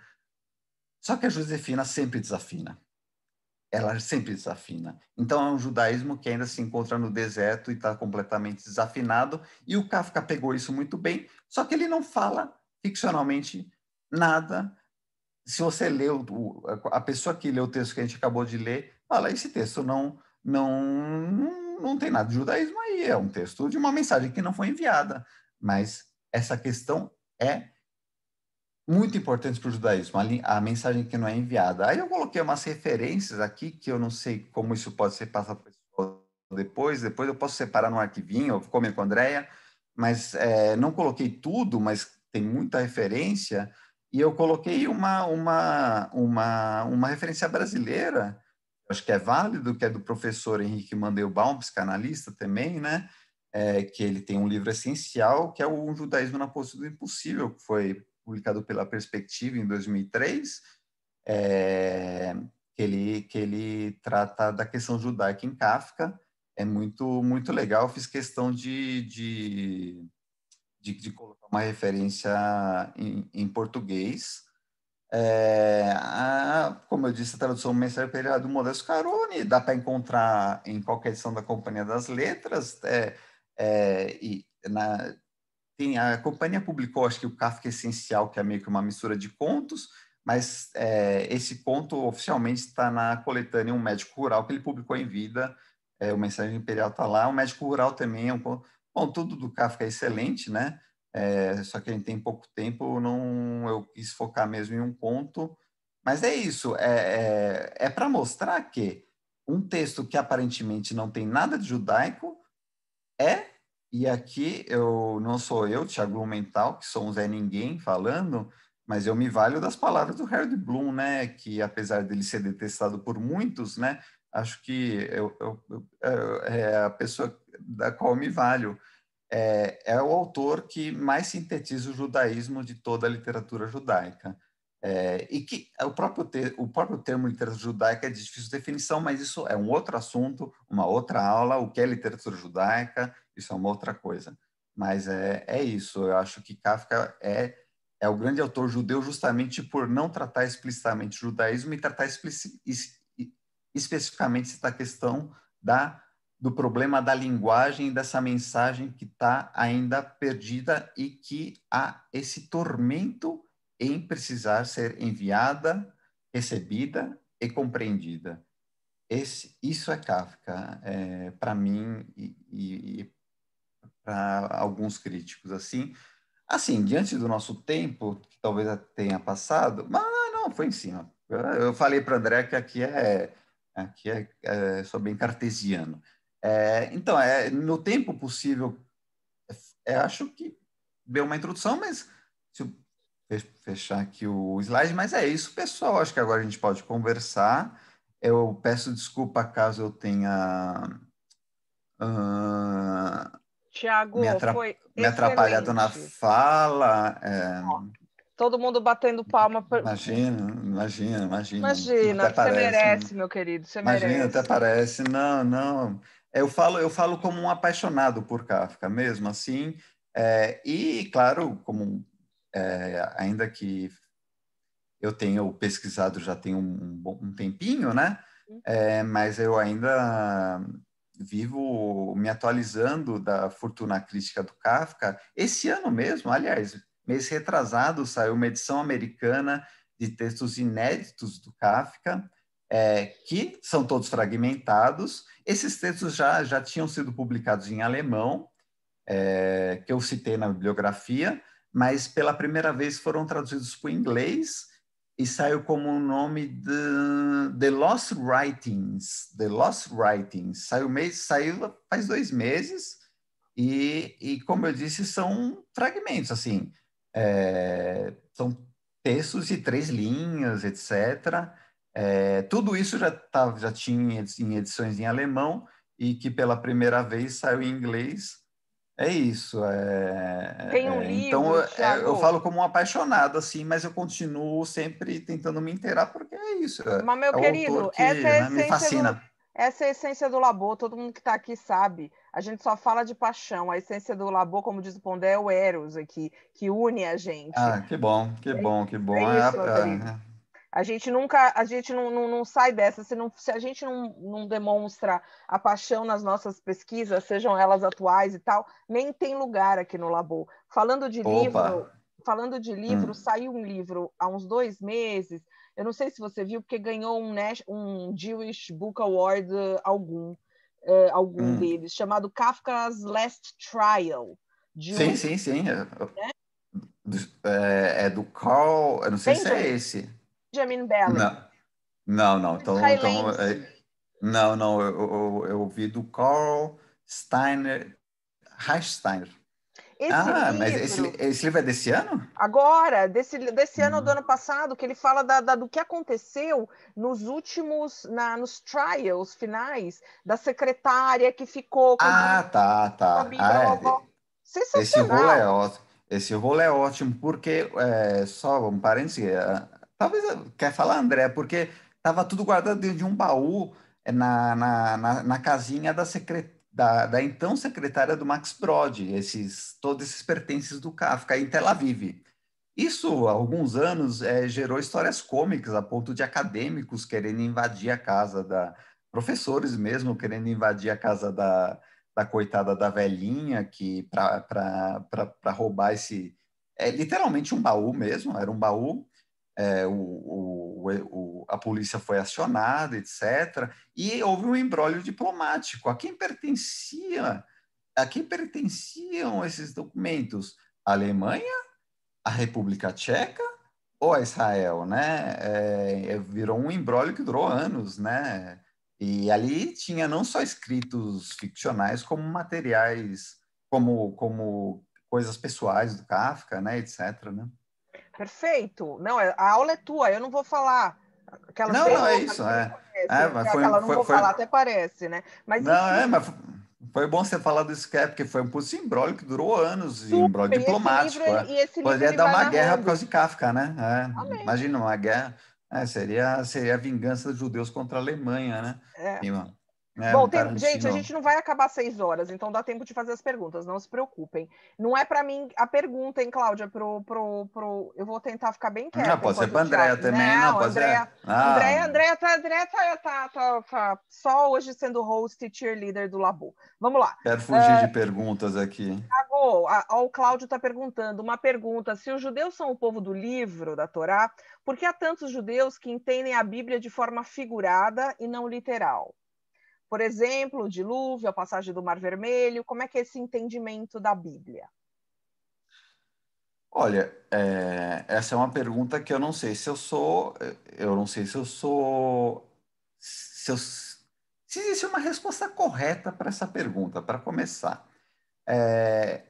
Só que a Josefina sempre desafina. Ela sempre desafina. Então é um judaísmo que ainda se encontra no deserto e está completamente desafinado. E o Kafka pegou isso muito bem, só que ele não fala ficcionalmente nada. Se você leu, a pessoa que leu o texto que a gente acabou de ler, fala, esse texto não tem nada de judaísmo aí, é um texto de uma mensagem que não foi enviada. Mas essa questão é muito importante para o judaísmo, a mensagem que não é enviada. Aí eu coloquei umas referências aqui, que eu não sei como isso pode ser passado para depois eu posso separar no arquivinho, eu comer com a Andrea, mas não coloquei tudo, mas tem muita referência, e eu coloquei uma referência brasileira, acho que é válido, que é do professor Henrique Mandelbaum, psicanalista também, né? Que ele tem um livro essencial, que é o Um Judaísmo na Postura do Impossível, que foi publicado pela Perspectiva em 2003, que ele trata da questão judaica em Kafka. É muito, muito legal. Eu fiz questão de colocar uma referência em português. Como eu disse, a tradução Mensagem Imperial do Modesto Carone dá para encontrar em qualquer edição da Companhia das Letras. A companhia publicou, acho que o Kafka Essencial, que é meio que uma mistura de contos, mas esse conto oficialmente está na coletânea Um Médico Rural, que ele publicou em vida. O Mensagem Imperial está lá. O Médico Rural também é um conto. Bom, tudo do Kafka é excelente, né? Só que a gente tem pouco tempo, não, eu quis focar mesmo em um conto. Mas é isso, é para mostrar que um texto que aparentemente não tem nada de judaico é, e aqui eu não sou eu, Thiago Blumenthal, que sou um Zé Ninguém falando, mas eu me valho das palavras do Harold Bloom, né? Que apesar dele ser detestado por muitos, né? Acho que é a pessoa da qual eu me valho. É o autor que mais sintetiza o judaísmo de toda a literatura judaica. E que o próprio termo literatura judaica é de difícil definição, mas isso é um outro assunto, uma outra aula. O que é literatura judaica, isso é uma outra coisa. Mas é isso, eu acho que Kafka é o grande autor judeu justamente por não tratar explicitamente o judaísmo e tratar especificamente da questão do problema da linguagem, dessa mensagem que está ainda perdida e que há esse tormento em precisar ser enviada, recebida e compreendida. Isso é Kafka, para mim e alguns críticos, assim. Assim, diante do nosso tempo, que talvez tenha passado, mas não, foi em cima. Eu falei para o André que sou bem cartesiano. Então, no tempo possível, acho que deu uma introdução, mas se eu fechar aqui o slide, mas é isso, pessoal. Acho que agora a gente pode conversar. Eu peço desculpa caso eu tenha ah, Tiago, foi me atrapalhado na excelente. fala. Ó, todo mundo batendo palma. Até Imagina, você parece. merece, meu querido, você Imagina, até merece. parece. Não, não. Eu falo como um apaixonado por Kafka, mesmo assim. E, claro, ainda que eu tenho pesquisado já tem um tempinho, né? Mas eu ainda vivo me atualizando da fortuna crítica do Kafka. Esse ano mesmo, aliás, mês retrasado, saiu uma edição americana de textos inéditos do Kafka, que são todos fragmentados. Esses textos já tinham sido publicados em alemão, que eu citei na bibliografia, mas pela primeira vez foram traduzidos para o inglês e saiu como o nome de The Lost Writings. The Lost Writings. Saiu faz 2 meses e, como eu disse, são fragmentos, assim, são textos de 3 linhas, etc. Tudo isso já tinha em edições em alemão e que pela primeira vez saiu em inglês. É isso. Tem um Então, livro, eu Tiago, falo como um apaixonado, assim, mas eu continuo sempre tentando me inteirar, porque é isso. mas, meu É o autor querido, que, né, me fascina. essa é a essência do Labor, todo mundo que está aqui sabe. A gente só fala de paixão. A essência do Labor, como diz o Pondé, é o Eros aqui, que une a gente. Ah, que bom, que É bom, que isso, é bom. isso, meu querido. A gente não sai dessa. Se a gente não demonstra a paixão nas nossas pesquisas, sejam elas atuais e tal, nem tem lugar aqui no Labor. Opa. Falando de livro, Hum, saiu um livro há uns 2 meses. Eu não sei se você viu, porque ganhou um Jewish Book Award algum hum. deles, chamado Kafka's Last Trial, de Sim, sim, sim. É do Carl, eu não sei se é esse. Benjamin Bellin, Não, não, não. Então, israelense. não, não. Eu ouvi do Carl Steiner, Reichsteiner. Esse Ah, mas esse, livro, esse livro é desse ano? agora, desse ano ou do Hum. ano passado, que ele fala do que aconteceu nos trials finais, da secretária que ficou com Ah, tá, a tá. Bíblia, Esse rolo é sensacional. ótimo. Esse rolo é ótimo, porque, só um parênteses, talvez, quer falar, André, porque estava tudo guardado dentro de um baú na casinha da então secretária do Max Brod, todos esses pertences do Kafka, em Tel Aviv. Isso, há alguns anos, gerou histórias cômicas, a ponto de acadêmicos querendo invadir a casa professores mesmo querendo invadir a casa da coitada da velhinha, que para roubar literalmente um baú mesmo, era um baú. A polícia foi acionada, etc. E houve um imbróglio diplomático. A quem pertenciam esses documentos? A Alemanha, a República Tcheca ou a Israel, né? Virou um imbróglio que durou anos, né? E ali tinha não só escritos ficcionais, como materiais, como coisas pessoais do Kafka, né? Etc. Né? Perfeito. Não, a aula é tua, eu não vou falar aquelas Não, não é perguntas isso. que nem conhece, Mas aquela não vou falar, até parece, né? Mas não, enfim, mas foi bom você falar do Scrap, porque foi um puto imbróglio que durou anos, imbróglio super. diplomático. E esse livro Poderia ele dar vai uma guerra por narrando. causa de Kafka, né? Amém. Imagina uma guerra. Seria a vingança dos judeus contra a Alemanha, né? É. E, Bom, o gente, a Tarantino. gente não vai acabar 6 horas, então dá tempo de fazer as perguntas, não se preocupem. Não é para mim a pergunta, hein, Cláudia, eu vou tentar ficar bem Não, quieta pode ser enquanto o para Andréa Thiago. também, não, Não, pode ser. Andréa tá só hoje sendo host e cheerleader do Labu. Vamos lá. Quero fugir de perguntas aqui. O Cláudio está perguntando uma pergunta: se os judeus são o povo do livro da Torá, por que há tantos judeus que entendem a Bíblia de forma figurada e não literal? Por exemplo, o dilúvio, a passagem do Mar Vermelho, como é que é esse entendimento da Bíblia? Olha, essa é uma pergunta que eu não sei se eu sou, eu não sei se eu sou, se existe uma resposta correta para essa pergunta, para começar. É,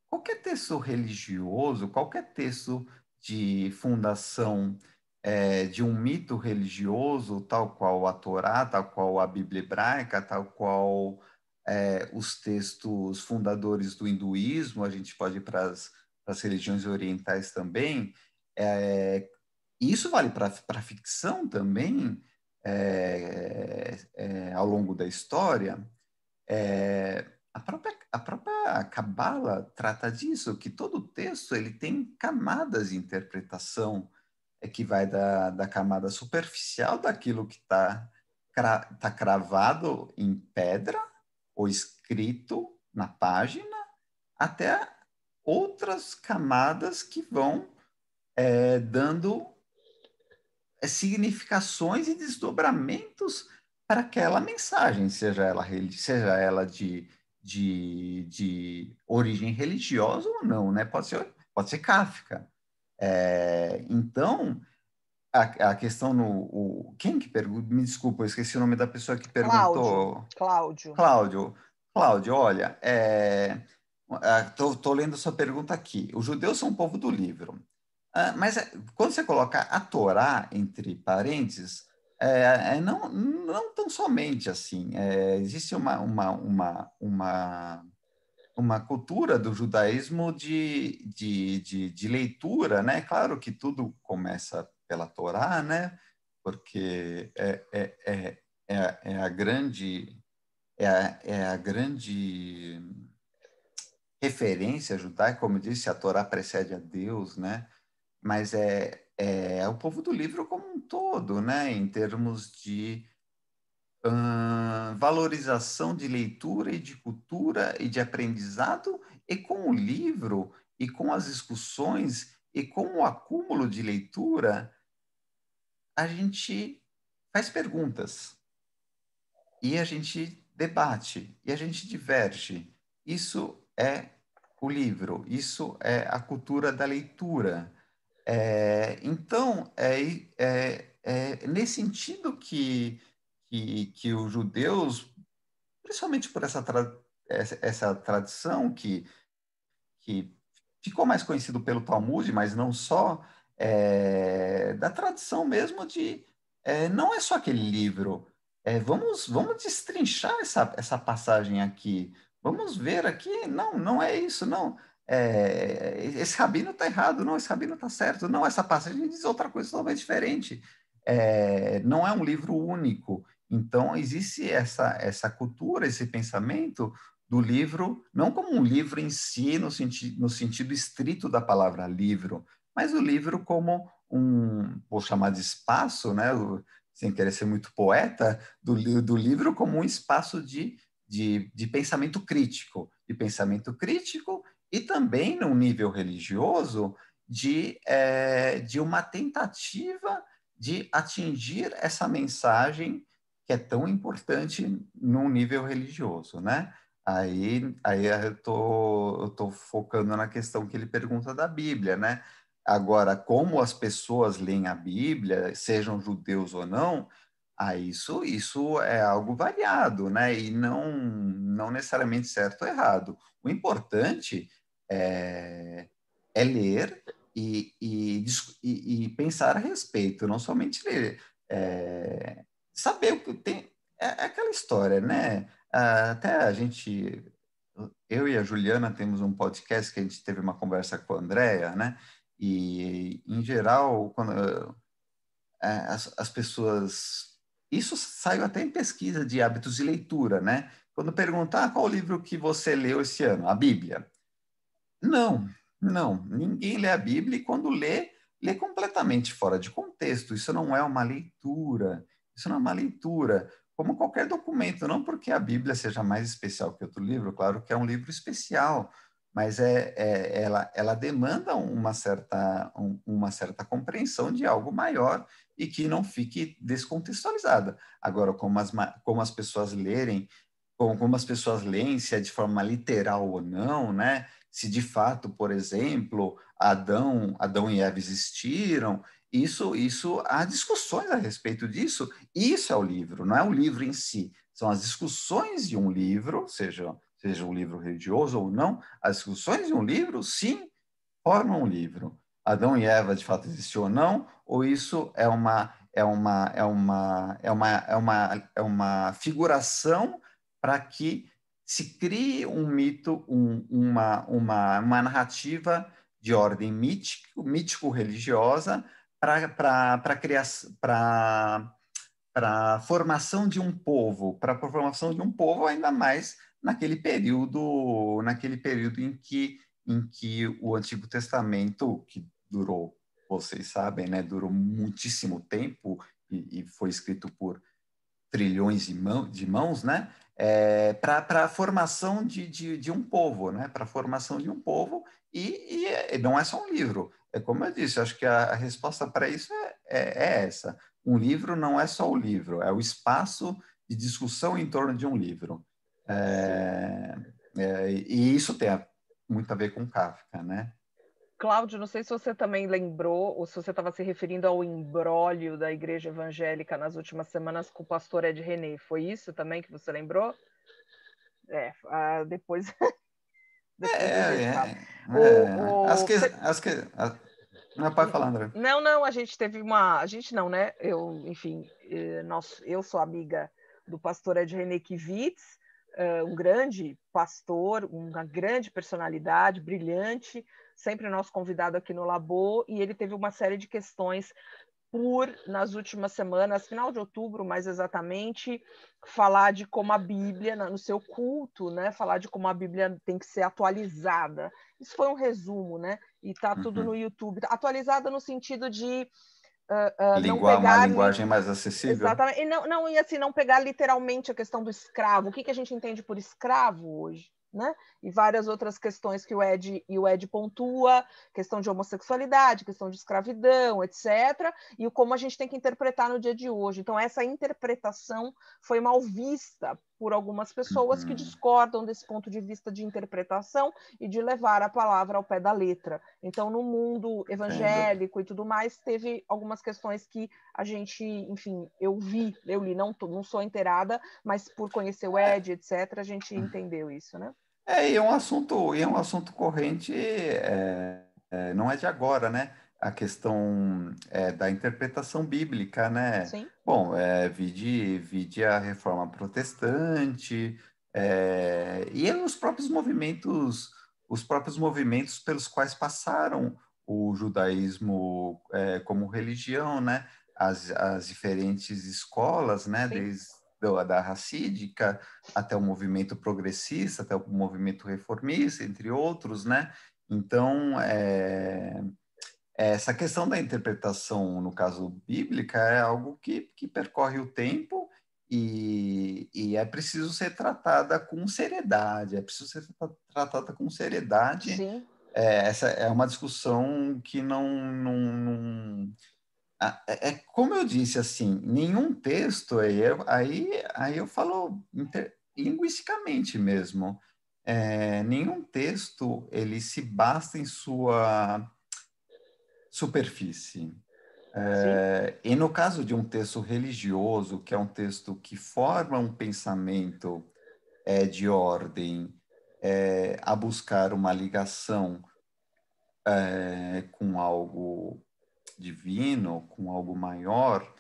qualquer texto religioso, qualquer texto de fundação de um mito religioso, tal qual a Torá, tal qual a Bíblia hebraica, tal qual os textos fundadores do hinduísmo, a gente pode ir para as religiões orientais também, isso vale para a ficção também, ao longo da história. A própria Cabala trata disso, que todo texto ele tem camadas de interpretação, que vai da camada superficial daquilo que tá cravado em pedra ou escrito na página, até outras camadas que vão dando significações e desdobramentos para aquela mensagem, seja ela de origem religiosa ou não, né? Pode ser Kafka. Então, a questão quem que perguntou? Me desculpa, eu esqueci o nome da pessoa que perguntou. Cláudio. Cláudio, olha, tô lendo sua pergunta aqui. Os judeus são o povo do livro. Mas quando você coloca a Torá entre parênteses, não tão somente assim. Existe uma cultura do judaísmo de leitura, né? Claro que tudo começa pela Torá, né? Porque é a grande referência judaica, como eu disse, a Torá precede a Deus, né? Mas é o povo do livro como um todo, né? Em termos de valorização de leitura e de cultura e de aprendizado, e com o livro, e com as discussões, e com o acúmulo de leitura, a gente faz perguntas, e a gente debate, e a gente diverge. Isso é o livro, isso é a cultura da leitura. Então, nesse sentido que os judeus, principalmente por essa tradição que ficou mais conhecido pelo Talmud, mas não só, da tradição mesmo não é só aquele livro, vamos destrinchar essa passagem aqui, vamos ver aqui, não é isso, não. Esse rabino está errado, não, esse rabino está certo, não, essa passagem diz outra coisa totalmente diferente. Não é um livro único. Então, existe essa cultura, esse pensamento do livro, não como um livro em si, no sentido estrito da palavra livro, mas o livro como vou chamar de espaço, né, sem querer ser muito poeta, do livro como um espaço de pensamento crítico, e também, num nível religioso, de uma tentativa de atingir essa mensagem que é tão importante num nível religioso, né? Aí eu tô focando na questão que ele pergunta da Bíblia, né? Agora, como as pessoas leem a Bíblia, sejam judeus ou não, isso é algo variado, né? E não necessariamente certo ou errado. O importante é ler e pensar a respeito, não somente ler. Saber o que tem. É aquela história, né? Até eu e a Juliana temos um podcast que a gente teve uma conversa com a Andrea, né? E, em geral, quando as pessoas. Isso saiu até em pesquisa de hábitos de leitura, né? Quando perguntar qual o livro que você leu esse ano, a Bíblia. Não, não. Ninguém lê a Bíblia, e quando lê completamente fora de contexto. Isso não é uma leitura. Isso não é uma leitura. Como qualquer documento, não porque a Bíblia seja mais especial que outro livro, claro que é um livro especial, mas ela demanda uma certa compreensão de algo maior e que não fique descontextualizada. Agora, como as pessoas lerem, como as pessoas leem, se é de forma literal ou não, né? Se de fato, por exemplo, Adão e Eva existiram, isso há discussões a respeito disso. Isso é o livro, não é o livro em si. São as discussões de um livro, seja um livro religioso ou não, as discussões de um livro, sim, formam um livro. Adão e Eva de fato existiu ou não, ou isso é uma figuração para que se crie um mito, uma narrativa de ordem mítico-religiosa para a formação de um povo, para a formação de um povo ainda mais naquele período em que o Antigo Testamento, que durou, vocês sabem, né, durou muitíssimo tempo e foi escrito por trilhões de mãos, né, para a formação de um povo, né, para a formação de um povo, e não é só um livro. É como eu disse, acho que a resposta para isso é essa. Um livro não é só o livro, é o espaço de discussão em torno de um livro. Sim. E isso tem muito a ver com Kafka, né? Cláudio, não sei se você também lembrou, ou se você estava se referindo ao imbróglio da Igreja Evangélica nas últimas semanas com o pastor Ed René. Foi isso também que você lembrou? Depois, depois a gente fala. As que, Você... as que, não pode falar, André. Não, não, a gente teve uma. A gente não, né? Enfim, eu sou amiga do pastor Ed René Kivitz, um grande pastor, uma grande personalidade, brilhante, sempre nosso convidado aqui no Labo, e ele teve uma série de questões nas últimas semanas, final de outubro, mais exatamente, falar de como a Bíblia, no seu culto, né, falar de como a Bíblia tem que ser atualizada. Isso foi um resumo, né? E está tudo no YouTube. Atualizada no sentido de não Uma pegar linguagem mais acessível? exatamente, e não, e assim, não pegar literalmente a questão do escravo. O que a gente entende por escravo hoje? Né? E várias outras questões que o Ed pontua, questão de homossexualidade, questão de escravidão, etc., e como a gente tem que interpretar no dia de hoje. Então, essa interpretação foi mal vista por algumas pessoas que discordam desse ponto de vista de interpretação e de levar a palavra ao pé da letra. Então, no mundo Entendo. evangélico e tudo mais, teve algumas questões que a gente, enfim, eu li, não sou inteirada, mas por conhecer o Ed, etc., a gente entendeu isso, né? E é um assunto corrente, não é de agora, né? A questão da interpretação bíblica, né? Sim, Bom, vide a Reforma Protestante, e os próprios movimentos pelos quais passaram o judaísmo como religião, né? As diferentes escolas, né? sim. Da racídica até o movimento progressista, até o movimento reformista, entre outros, né? Então, essa questão da interpretação, no caso bíblica, é algo que percorre o tempo e é preciso ser tratada com seriedade, é preciso ser tratada com seriedade. Sim, Essa é uma discussão que é como eu disse, assim, nenhum texto, aí eu falo linguisticamente mesmo, nenhum texto ele se basta em sua superfície. sim, E no caso de um texto religioso, que é um texto que forma um pensamento de ordem a buscar uma ligação com algo divino, com algo maior,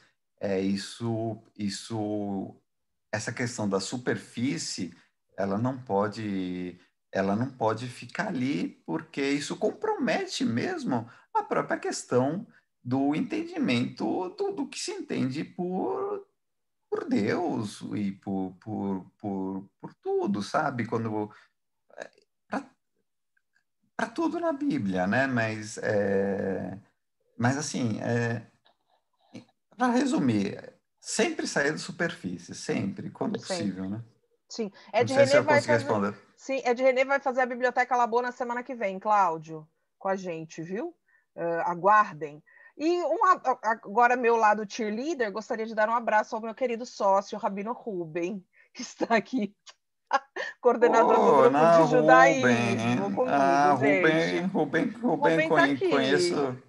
essa questão da superfície, ela não pode, ela não pode ficar ali, porque isso compromete mesmo a própria questão do entendimento do que se entende por Deus e por tudo, sabe? Para tudo na Bíblia, né? Mas assim, para resumir, sempre sair da superfície, sempre, quando sempre. possível, né? Sim. Não Ed sei se René eu vai consegui fazer. responder. Sim, Ed René vai fazer a Biblioteca Labô na semana que vem, Cláudio, com a gente, viu? Aguardem. E agora, meu lado cheerleader, gostaria de dar um abraço ao meu querido sócio, Rabino Ruben, que está aqui, coordenador do Oh, grupo de não, judaísmo Ruben. comigo, Ruben, gente. Ruben, Ruben Ruben está conheço. aqui.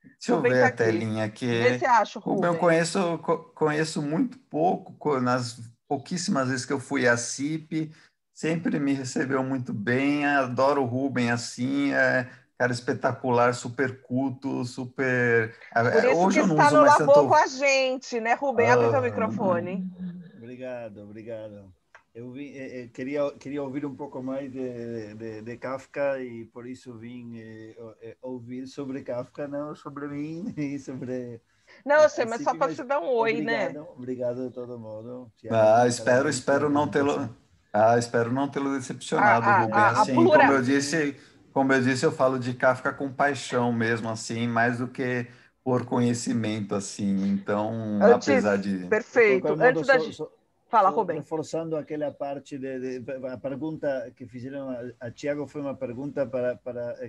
Deixa eu Ruben ver está a aqui. telinha Vê aqui. se acha o Ruben, eu Ruben. conheço muito pouco, nas pouquíssimas vezes que eu fui à CIP, sempre me recebeu muito bem. Adoro o Ruben assim, cara espetacular, super culto, super. Por isso que Hoje eu não está uso no mais labor com tanto. a gente, né, Ruben? Abre teu Ah, microfone. Obrigado, obrigado. Queria ouvir um pouco mais de Kafka e por isso vim ouvir sobre Kafka, não sobre mim e sobre Não, eu sei, a mas só CIP, para mas te dar um oi, né? obrigado de todo modo. Tiago, parabéns pela espero não tê-lo. apresentação. Espero não tê-lo decepcionado, A, Rubem. a, a, a Assim, plura... como eu disse, eu falo de Kafka com paixão mesmo, assim, mais do que por conhecimento, assim. Então, apesar Antes, de. De qualquer perfeito. modo, Antes da. Fala, só Ruben. reforçando aquela parte a pergunta que fizeram a Tiago foi uma pergunta para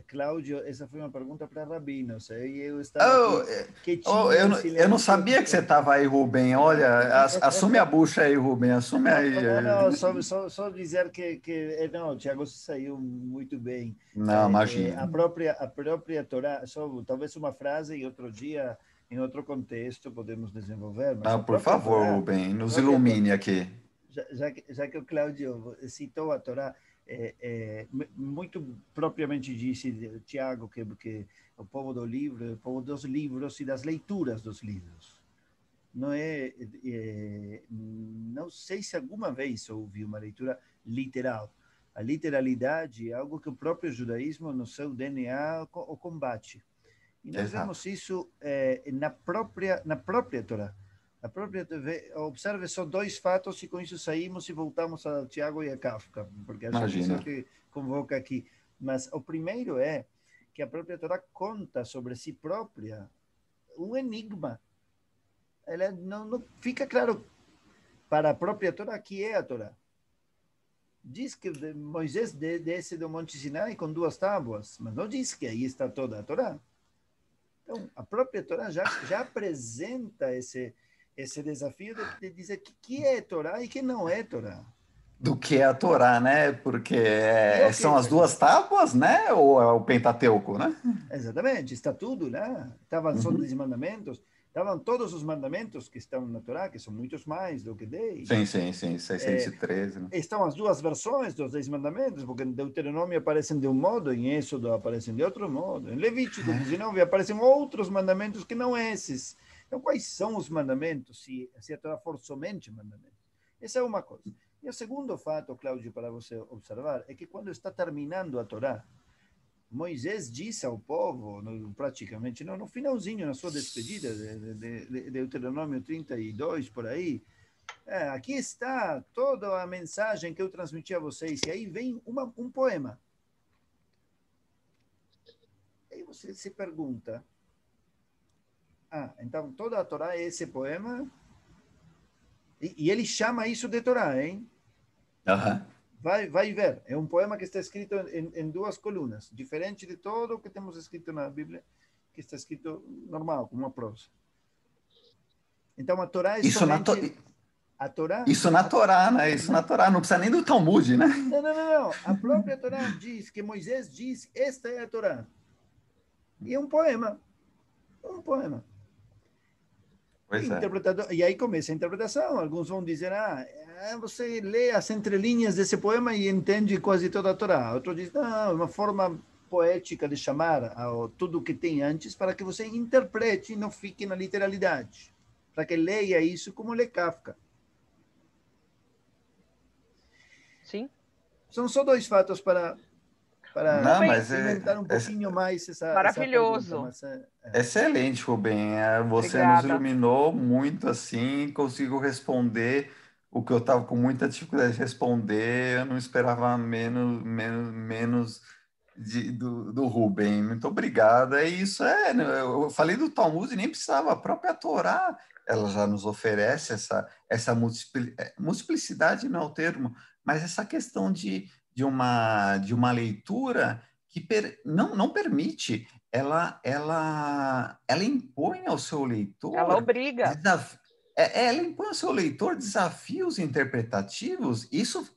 Cláudio, essa foi uma pergunta para Rabinos, e eu estava Oh, aqui quietinho, em eu não silêncio. sabia que você estava aí, Rubem. Olha, assume a bucha aí, Rubem. Assume aí. Não, não, só dizer que não, o Tiago saiu muito bem. Não, imagina. A própria Torá, só talvez uma frase e outro dia, em outro contexto, podemos desenvolver, mas Ah, a por própria favor, Torá, Rubem, a nos própria Torá, ilumine aqui. já que o Cláudio citou a Torá, muito propriamente disse Tiago que o povo do livro, o povo dos livros e das leituras dos livros. Não sei se alguma vez houve uma leitura literal. A literalidade é algo que o próprio judaísmo, no seu DNA, o combate. E nós Exato. vemos isso na própria Torá. Observe só dois fatos e com isso saímos e voltamos a Tiago e a Kafka, porque acho que isso é Imagina. o que convoca aqui. Mas o primeiro é que a própria Torá conta sobre si própria um enigma. Ela não fica claro para a própria Torá que é a Torá. Diz que Moisés desce do Monte Sinai com 2 tábuas, mas não diz que aí está toda a Torá. Então, a própria Torá já apresenta esse desafio de dizer que é Torá e que não é Torá. Do que é a Torá, né? Porque E o são que? as 2 tábuas, né? Ou é o Pentateuco, né? Exatamente, está tudo lá. Estavam só Uhum. 10 mandamentos, estavam todos os mandamentos que estão na Torá, que são muitos mais do que 10. Sim, sim, sim, 613, né? Estão as 2 versões dos 10 mandamentos, porque em Deuteronômio aparecem de um modo, em Êxodo aparecem de outro modo, em Levítico 19 aparecem outros mandamentos que não esses. Então, quais são os mandamentos, se a Torá for somente mandamentos? Essa é uma coisa. E o segundo fato, Cláudio, para você observar, é que quando está terminando a Torá, Moisés disse ao povo, praticamente, no finalzinho, na sua despedida, de Deuteronômio 32, por aí, aqui está toda a mensagem que eu transmiti a vocês. E aí vem um poema. Aí você se pergunta, então toda a Torá é esse poema? E ele chama isso de Torá, hein? Aham. Vai ver. É um poema que está escrito em 2 colunas, diferente de todo o que temos escrito na Bíblia, que está escrito normal, como uma prosa. Então a Torá é Isso na, somente... A Torá... isso na Torá, né? Isso na Torá. Não precisa nem do Talmud, né? Não. A própria Torá diz que Moisés diz, esta é a Torá. E é um poema. Um poema. Pois é. E aí começa a interpretação. Alguns vão dizer, você lê as entrelinhas desse poema e entende quase toda a Torá. Outros dizem, não, é uma forma poética de chamar tudo que tem antes para que você interprete e não fique na literalidade. Para que leia isso como lê Kafka. Sim. São só 2 fatos para Não, Rubem, mas cimentar um pouquinho mais essa pergunta. maravilhoso. Mas, excelente, Rubem. Você nos Obrigada. iluminou muito assim, consigo responder o que eu estava com muita dificuldade de responder. Eu não esperava menos do Rubem. Muito obrigado. É isso, né, eu falei do Talmud e nem precisava. A própria Torá, ela já nos oferece essa multiplicidade, não é o termo, mas essa questão de de uma leitura que não permite, ela impõe ao seu leitor... Ela obriga. Ela impõe ao seu leitor desafios interpretativos. Isso,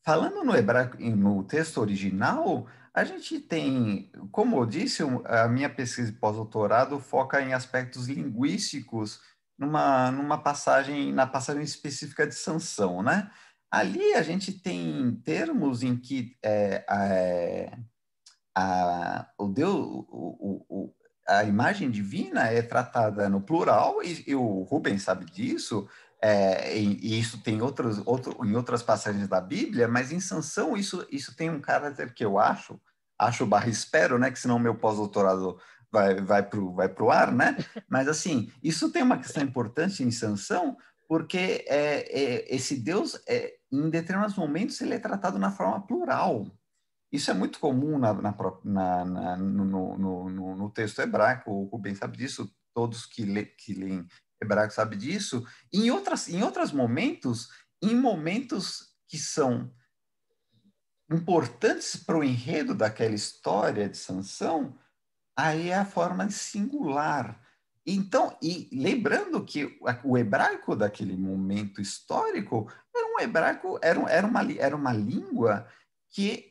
falando no hebraico, no texto original, a gente tem, como eu disse, a minha pesquisa de pós-doutorado foca em aspectos linguísticos na passagem específica de Sansão, né? Ali a gente tem termos em que o Deus, a imagem divina é tratada no plural, e o Rubens sabe disso, e isso tem em outras passagens da Bíblia, mas em Sansão isso tem um caráter que eu acho barra espero, né, que senão meu pós-doutorado vai pro ar, né? Mas assim, isso tem uma questão importante em Sansão, porque esse Deus, em determinados momentos, ele é tratado na forma plural. Isso é muito comum no texto hebraico, o Rubens sabe disso, todos que leem hebraico sabem disso. Em outros momentos, em momentos que são importantes para o enredo daquela história de Sansão, aí é a forma singular. Então, e lembrando que o hebraico daquele momento histórico era um hebraico, era uma língua que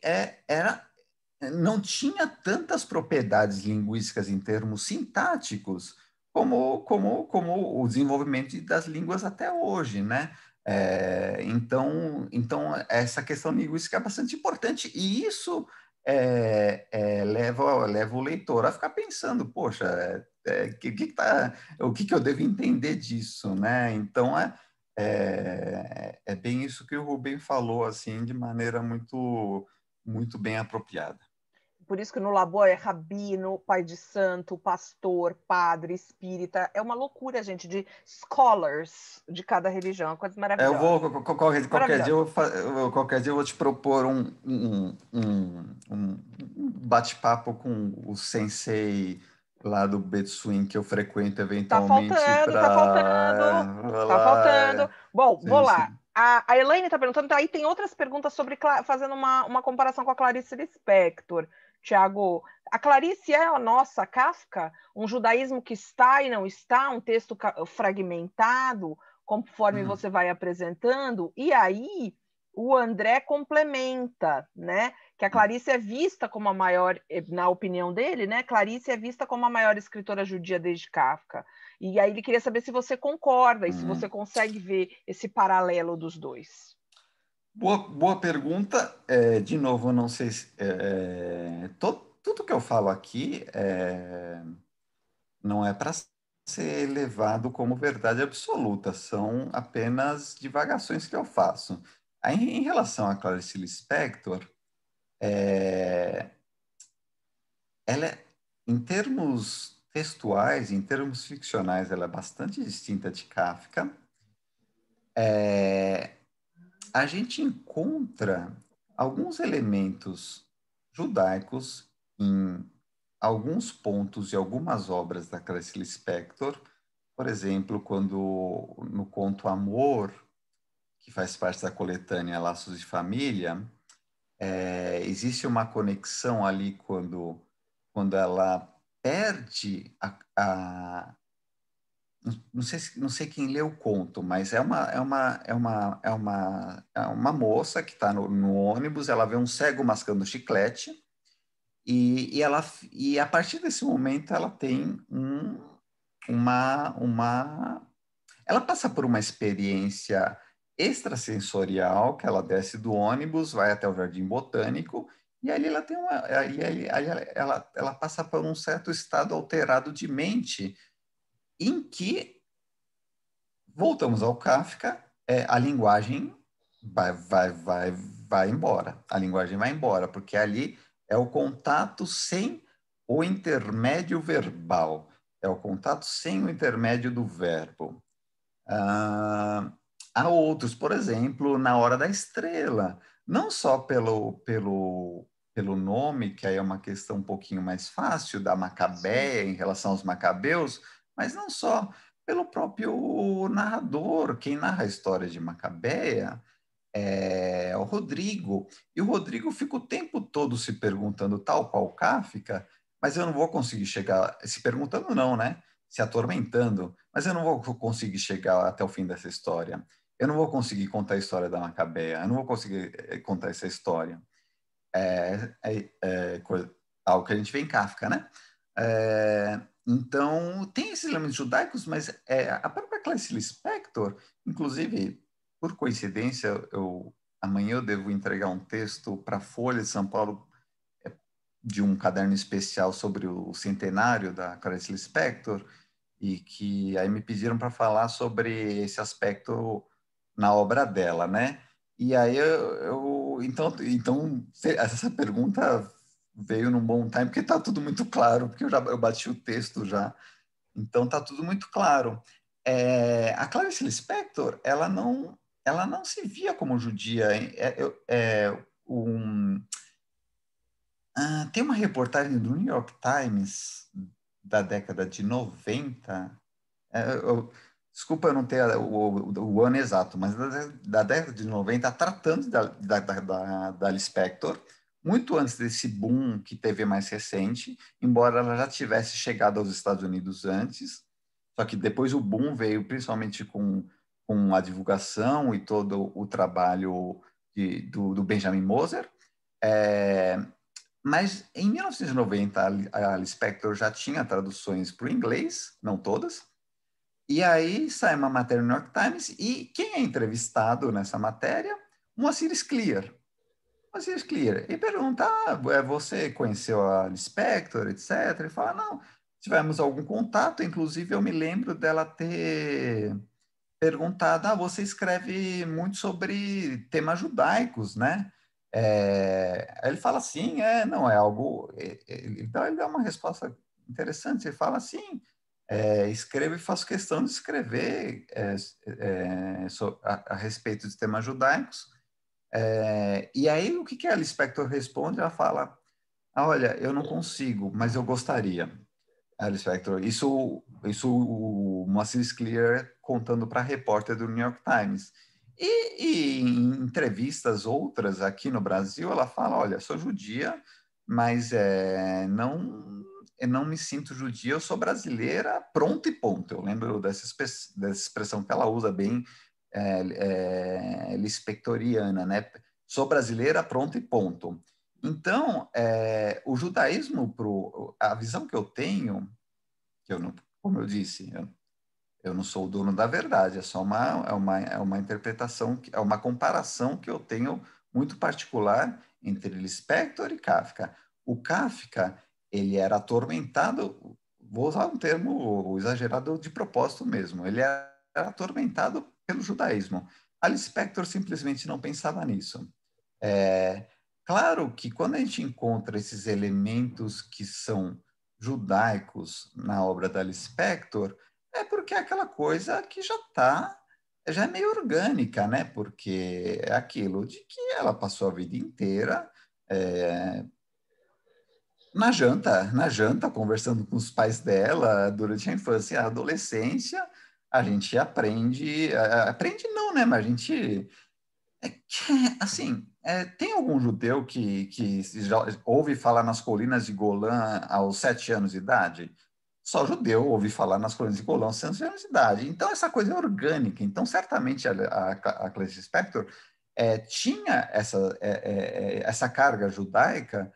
não tinha tantas propriedades linguísticas em termos sintáticos como o desenvolvimento das línguas até hoje, né? Então, essa questão linguística é bastante importante, e isso leva o leitor a ficar pensando, poxa, o que eu devo entender disso, né? Então, é bem isso que o Rubem falou, assim, de maneira muito, muito bem apropriada. Por isso que no labor é rabino, pai de santo, pastor, padre, espírita. É uma loucura, gente, de scholars de cada religião. Uma coisa maravilhosa. Eu vou, qualquer dia eu vou te propor um bate-papo com o sensei lá do Betsuin que eu frequento eventualmente Tá faltando. Bom, Sim, vou lá. sim. A Elaine está perguntando, aí tem outras perguntas sobre, fazendo uma comparação com a Clarice Lispector. Tiago, a Clarice é a nossa Kafka? Um judaísmo que está e não está, um texto fragmentado, conforme você vai apresentando, e aí o André complementa, né? Que a Clarice é vista como a maior, na opinião dele, né? Clarice é vista como a maior escritora judia desde Kafka. E aí ele queria saber se você concorda e se você consegue ver esse paralelo dos dois. Boa pergunta. De novo, eu não sei se... tudo que eu falo aqui não é para ser levado como verdade absoluta, são apenas divagações que eu faço. Aí, em relação a Clarice Lispector, ela, em termos textuais, em termos ficcionais, ela é bastante distinta de Kafka. A gente encontra alguns elementos judaicos em alguns pontos de algumas obras da Clarice Lispector. Por exemplo, quando no conto Amor, que faz parte da coletânea Laços de Família, existe uma conexão ali quando ela perde não sei quem lê o conto, mas é uma moça que está no ônibus, ela vê um cego mascando chiclete, e a partir desse momento ela tem ela passa por uma experiência extrasensorial, que ela desce do ônibus, vai até o Jardim Botânico, e ali ela tem ela passa por um certo estado alterado de mente, em que, voltamos ao Kafka, a linguagem vai embora. A linguagem vai embora, porque ali é o contato sem o intermédio verbal, é o contato sem o intermédio do verbo. Há outros, por exemplo, Na Hora da Estrela, não só pelo nome, que aí é uma questão um pouquinho mais fácil, da Macabeia em relação aos macabeus, mas não só pelo próprio narrador. Quem narra a história de Macabeia o Rodrigo. E o Rodrigo fica o tempo todo se perguntando tal qual Kafka, mas eu não vou conseguir chegar... Se perguntando não, né? Se atormentando. Mas eu não vou conseguir chegar até o fim dessa história. Eu não vou conseguir contar a história da Macabeia. Eu não vou conseguir contar essa história. Algo que a gente vê em Kafka, né? Então, tem esses elementos judaicos, mas a própria Clarice Lispector, inclusive, por coincidência, amanhã eu devo entregar um texto para a Folha de São Paulo de um caderno especial sobre o centenário da Clarice Lispector, e que aí me pediram para falar sobre esse aspecto na obra dela, né? E aí então essa pergunta veio num bom time, porque está tudo muito claro, porque eu bati o texto já, então está tudo muito claro. A Clarice Lispector, ela não se via como judia. Tem uma reportagem do New York Times da década de 90. Desculpa eu não ter o ano exato, mas da década de 90, tratando da Lispector, muito antes desse boom que teve mais recente, embora ela já tivesse chegado aos Estados Unidos antes, só que depois o boom veio principalmente com a divulgação e todo o trabalho do Benjamin Moser. Mas em 1990, a Lispector já tinha traduções para o inglês, não todas, e aí sai uma matéria no New York Times, e quem é entrevistado nessa matéria? Moacir Scliar. Moacir Scliar. E pergunta, você conheceu a Lispector, etc. Ele fala, não, tivemos algum contato, inclusive eu me lembro dela ter perguntado, você escreve muito sobre temas judaicos, né? Aí ele fala assim, não é algo... Então ele dá uma resposta interessante, ele fala assim, escrevo e faço questão de escrever a respeito de temas judaicos. E aí o que a Lispector responde? Ela fala, olha, eu não consigo, mas eu gostaria. Alice Factor. Isso o Moacir Scliar contando para a repórter do New York Times. E em entrevistas outras aqui no Brasil, ela fala, olha, sou judia, mas eu não me sinto judia, eu sou brasileira, pronto e ponto. Eu lembro dessa expressão que ela usa bem lispectoriana, né? Sou brasileira, pronto e ponto. Então, o judaísmo, a visão que eu tenho, que eu não, como eu disse, eu não sou o dono da verdade, é só uma interpretação, é uma comparação que eu tenho muito particular entre Lispector e Kafka. O Kafka, ele era atormentado, vou usar um termo exagerado de propósito mesmo, ele era atormentado pelo judaísmo. A Lispector simplesmente não pensava nisso. Claro que quando a gente encontra esses elementos que são judaicos na obra da Lispector, é porque é aquela coisa que já é meio orgânica, né? Porque é aquilo de que ela passou a vida inteira na janta, conversando com os pais dela durante a infância e a adolescência, a gente aprende não, né? Mas a gente assim, tem algum judeu que já ouve falar nas colinas de Golã aos 7 anos de idade? Só judeu ouve falar nas colinas de Golã aos 7 anos de idade. Então, essa coisa é orgânica. Então, certamente, a Clarice Lispector tinha essa carga judaica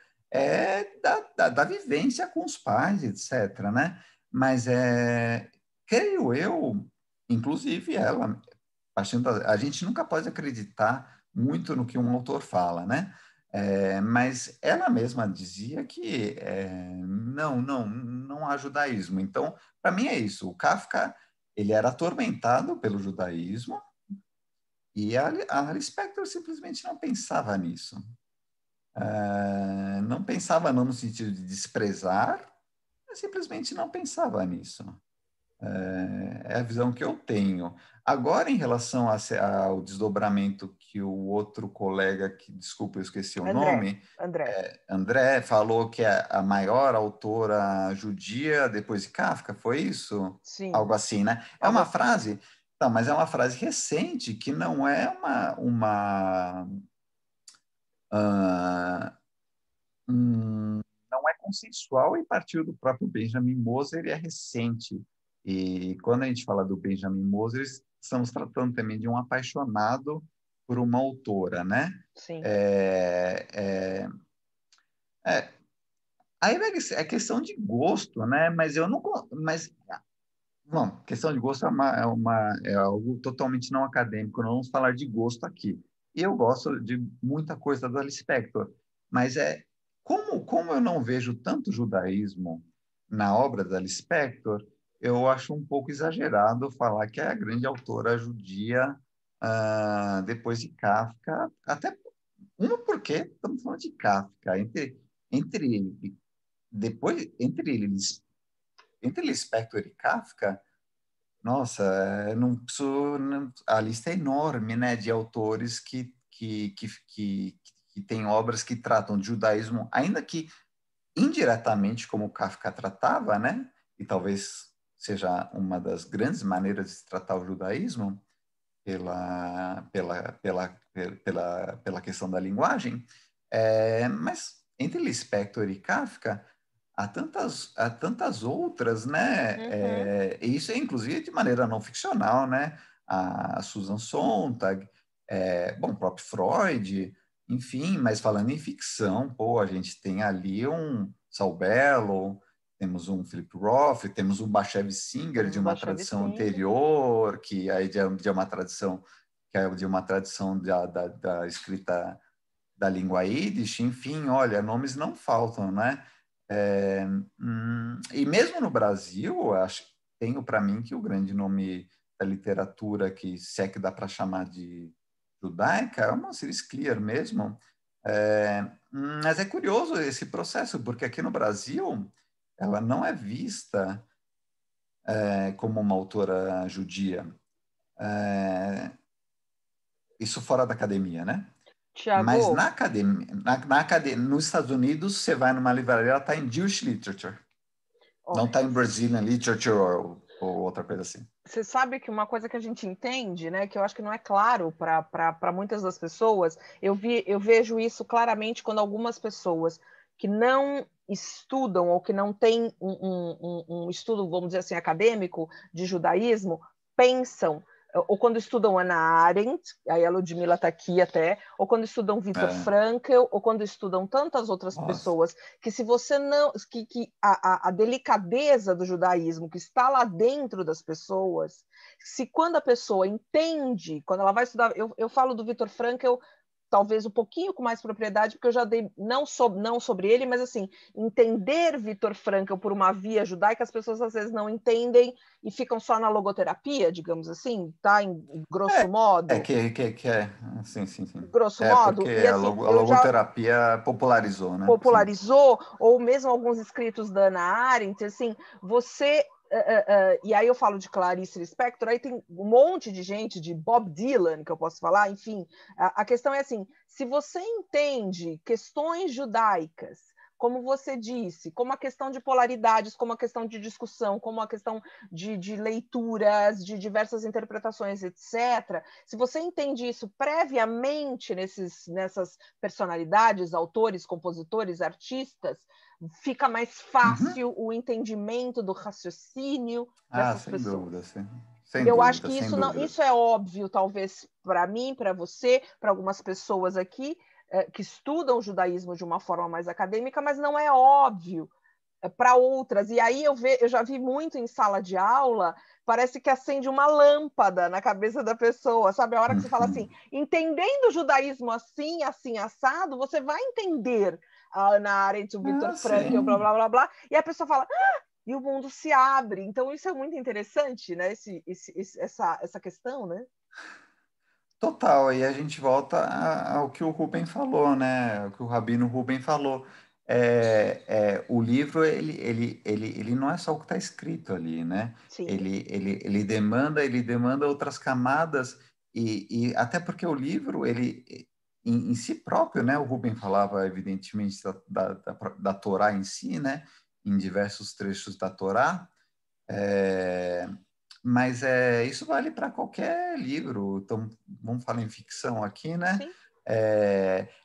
da vivência com os pais, etc., né? Mas, creio eu, inclusive ela, a gente nunca pode acreditar muito no que um autor fala, né? Mas ela mesma dizia que não há judaísmo. Então, para mim é isso. O Kafka, ele era atormentado pelo judaísmo e a Lispector simplesmente não pensava nisso. Não pensava não no sentido de desprezar, mas simplesmente não pensava nisso. É a visão que eu tenho. Agora, em relação ao desdobramento que o outro colega, que, desculpa, eu esqueci o nome, André, falou que é a maior autora judia depois de Kafka, foi isso? Sim. Algo assim, né? É uma frase Não, mas é uma frase recente que não é ah, não é consensual e partiu do próprio Benjamin Moser e é recente. E quando a gente fala do Benjamin Moser, estamos tratando também de um apaixonado por uma autora, né? Sim. É, aí é questão de gosto, né? Mas eu não, mas bom, questão de gosto é algo totalmente não acadêmico. Não vamos falar de gosto aqui. E eu gosto de muita coisa da Lispector, mas como eu não vejo tanto judaísmo na obra da Lispector, eu acho um pouco exagerado falar que é a grande autora judia depois de Kafka, até porque estamos falando de Kafka entre depois entre Lispector e Kafka. Nossa, não preciso, a lista é enorme, né, de autores que têm obras que tratam de judaísmo, ainda que indiretamente, como Kafka tratava, né, e talvez seja uma das grandes maneiras de se tratar o judaísmo pela questão da linguagem, mas entre Lispector e Kafka há tantas outras, né? Uhum. E isso é inclusive de maneira não ficcional, né? A Susan Sontag, bom, o próprio Freud, enfim, mas falando em ficção, pô, a gente tem ali um Saul Bellow, temos um Philip Roth, temos um Bashevis Singer Temos de o uma Bashevis tradição Singer. anterior, que aí de uma tradição que é de uma tradição da escrita da língua Yiddish, enfim, olha, nomes não faltam, né? E mesmo no Brasil, acho, tenho para mim que o grande nome da literatura, que se é que dá para chamar de judaica, é o Monsir Clear mesmo. Mas é curioso esse processo, porque aqui no Brasil ela não é vista como uma autora judia. Isso fora da academia, né? Mas Tiago, nos Estados Unidos, você vai numa livraria, ela está em Jewish Literature. ó, Não está em Brazilian Literature ou outra coisa assim. você sabe que uma coisa que a gente entende, né, que eu acho que não é claro para muitas das pessoas, eu vejo isso claramente quando algumas pessoas que não estudam ou que não têm um estudo, vamos dizer assim, acadêmico de judaísmo, pensam, ou quando estudam Hannah Arendt, aí a Ludmilla está aqui até, ou quando estudam Viktor Frankl, ou quando estudam tantas outras Nossa. pessoas, que se você não... que a delicadeza do judaísmo que está lá dentro das pessoas, se quando a pessoa entende, quando ela vai estudar... Eu falo do Viktor Frankl talvez um pouquinho com mais propriedade, porque eu já dei, não sobre ele, mas assim, entender Viktor Frankl por uma via judaica, as pessoas às vezes não entendem e ficam só na logoterapia, digamos assim, tá? Em grosso modo. Sim, sim, sim. Grosso modo, Porque e a assim, eu já logoterapia popularizou, né? Sim. popularizou, ou mesmo alguns escritos da Hannah Arendt, assim, você... e aí eu falo de Clarice Lispector, aí tem um monte de gente, de Bob Dylan, que eu posso falar, enfim. A questão é assim, se você entende questões judaicas, como você disse, como a questão de polaridades, como a questão de discussão, como a questão de leituras, de diversas interpretações, etc., se você entende isso previamente nessas personalidades, autores, compositores, artistas, fica mais fácil o entendimento do raciocínio dessas Sem pessoas. dúvida, sim. Sem Eu acho dúvida, que sem isso não, dúvida. isso é óbvio, talvez para mim, para você, para algumas pessoas aqui que estudam o judaísmo de uma forma mais acadêmica, mas não é óbvio para outras. E aí eu já vi muito em sala de aula, parece que acende uma lâmpada na cabeça da pessoa, sabe? A hora que você fala assim, entendendo o judaísmo assim, assim, assado, você vai entender a Hannah Arendt, o Viktor Frankl, blá, Sim. blá, blá, blá, e a pessoa fala, e o mundo se abre. Então isso é muito interessante, né? Essa questão, né? Total, e a gente volta ao que o Rubem falou, né? O que o Rabino Rubem falou. O livro, ele não é só o que está escrito ali, né? Sim. Ele demanda outras camadas, e até porque o livro, em si próprio, né? O Rubem falava, evidentemente, da Torá em si, né? Em diversos trechos da Torá, Mas isso vale para qualquer livro. Então, vamos falar em ficção aqui, né? Sim.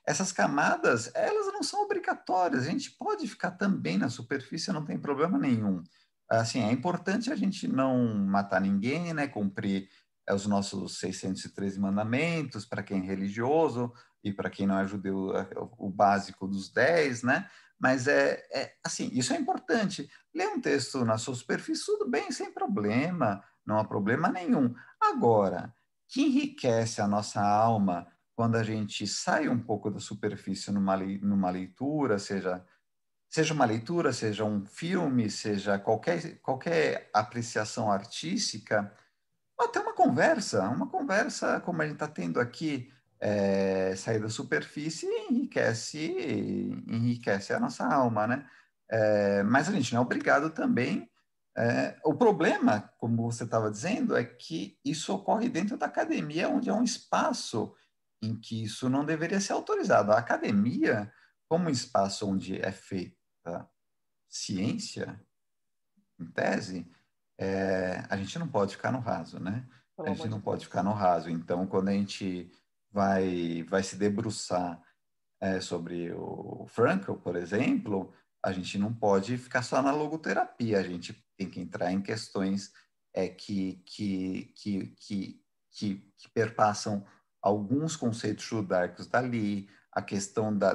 Essas camadas, elas não são obrigatórias. A gente pode ficar também na superfície, não tem problema nenhum. Assim, é importante a gente não matar ninguém, né? Cumprir os nossos 613 mandamentos para quem é religioso e para quem não é judeu, o básico dos 10, né? Mas assim, isso é importante. Ler um texto na sua superfície, tudo bem, sem problema, não há problema nenhum. Agora, que enriquece a nossa alma quando a gente sai um pouco da superfície numa leitura, seja uma leitura, seja um filme, seja qualquer apreciação artística, ou até uma conversa como a gente está tendo aqui, sair da superfície enriquece a nossa alma, né? Mas a gente não é obrigado também. O problema, como você estava dizendo, é que isso ocorre dentro da academia, onde é um espaço em que isso não deveria ser autorizado. A academia, como um espaço onde é feita ciência, em tese, a gente não pode ficar no raso, né? Pelo A amor gente de não pode Deus. ficar no raso. Então, quando a gente vai se debruçar sobre o Frankl, por exemplo, a gente não pode ficar só na logoterapia, a gente tem que entrar em questões que perpassam alguns conceitos judaicos dali, a questão da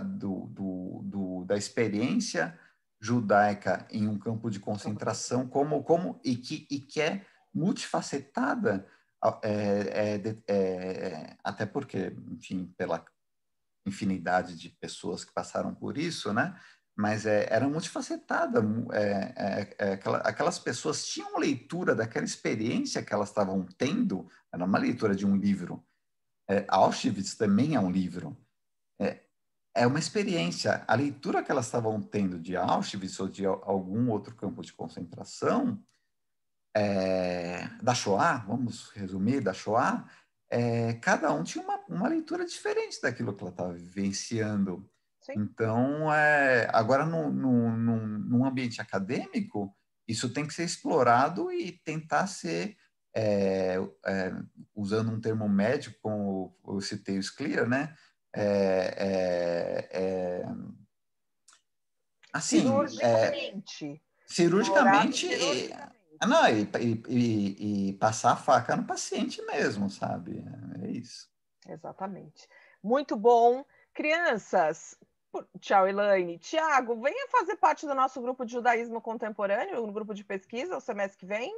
experiência judaica em um campo de concentração, e que é multifacetada, até porque, enfim, pela infinidade de pessoas que passaram por isso, né? Mas era multifacetada. Aquelas pessoas tinham leitura daquela experiência que elas estavam tendo, era uma leitura de um livro. Auschwitz também é um livro. É uma experiência. A leitura que elas estavam tendo de Auschwitz ou de algum outro campo de concentração, da Shoah, vamos resumir, da Shoah, cada um tinha uma leitura diferente daquilo que ela estava vivenciando. Sim. Então, agora, num ambiente acadêmico, isso tem que ser explorado e tentar ser, usando um termo médico, como eu citei o Scliar, né? Assim, Cirurgicamente. Explorado cirurgicamente, cirurgicamente. não, e passar a faca no paciente mesmo, sabe? É isso. Exatamente. Muito bom. Crianças, tchau, Elaine. Tiago, venha fazer parte do nosso grupo de judaísmo contemporâneo, no grupo de pesquisa, o semestre que vem.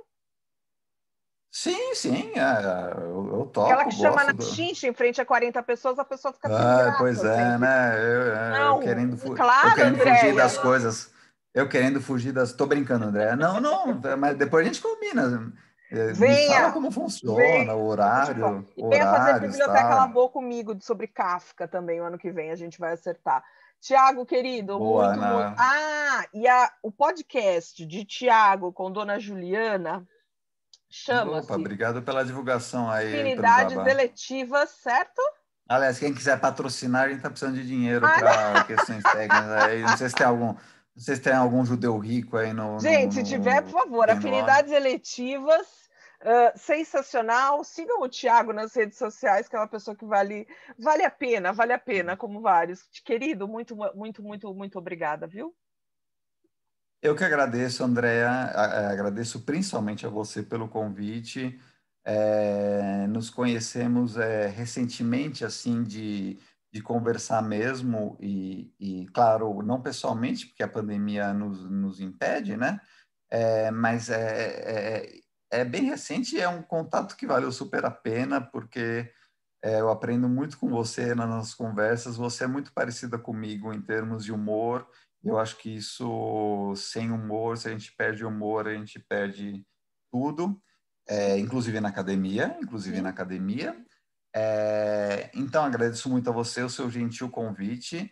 Sim, sim, eu Aquela topo, que chama gosto na do... chincha em frente a 40 pessoas, a pessoa fica sem graça Pois é, sempre. né? Eu Não, querendo, eu claro, querendo fugir Andréia. das coisas, eu querendo fugir das... Tô brincando, André. Não, não, mas depois a gente combina. Me fala Venha, como funciona, venha, o eu vou te falar. horário, E venha fazer horários, Biblioteca tá? Labô comigo sobre Kafka também, o ano que vem, a gente vai acertar. Tiago, querido, Boa, muito, muito. Ana. Ah, e o podcast de Tiago com Dona Juliana Opa, chama-se obrigado pela divulgação aí, pelo Afinidades jabá. Eletivas, certo? Aliás, quem quiser patrocinar, a gente está precisando de dinheiro Ah, para questões técnicas aí. Não sei se tem algum judeu rico aí gente, se tiver, por favor, vendo lá. Afinidades Eletivas, sensacional. Sigam o Tiago nas redes sociais, que é uma pessoa que vale a pena, como vários. Querido, muito, muito, muito, muito obrigada, viu? Eu que agradeço, Andréa, agradeço principalmente a você pelo convite. Nos conhecemos recentemente, assim, de conversar mesmo, claro, não pessoalmente, porque a pandemia nos impede, né? Mas é bem recente e é um contato que valeu super a pena, porque eu aprendo muito com você nas nossas conversas. Você é muito parecida comigo em termos de humor. Eu acho que isso, sem humor, se a gente perde humor, a gente perde tudo, inclusive na academia, Sim. Então, agradeço muito a você o seu gentil convite.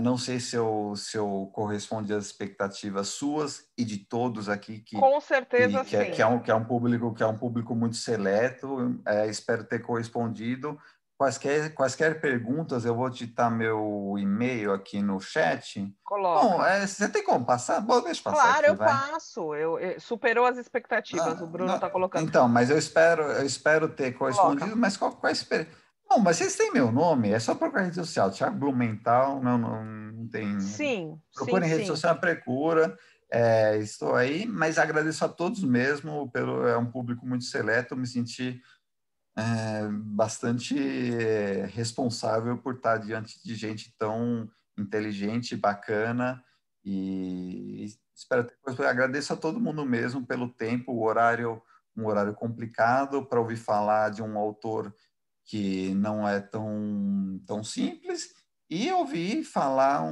Não sei se eu correspondi às expectativas suas e de todos aqui Com certeza, sim. que é um público muito seleto. Espero ter correspondido. quaisquer perguntas, eu vou digitar meu e-mail aqui no chat. Coloca. Bom, você tem como passar? Bom, deixa eu passar Claro, aqui, eu vai. passo. Superou as expectativas, o Bruno está colocando. Então, mas eu espero ter correspondido, mas qual é a Não, mas vocês têm meu nome, é só procurar rede social, Thiago Blumenthal, não tem... Sim, Procure em rede sim. social, procura, estou aí, mas agradeço a todos mesmo, é um público muito seleto, me senti bastante responsável por estar diante de gente tão inteligente, bacana, e espero ter coisa. Agradeço a todo mundo mesmo pelo tempo, um horário complicado para ouvir falar de um autor que não é tão simples, e ouvir falar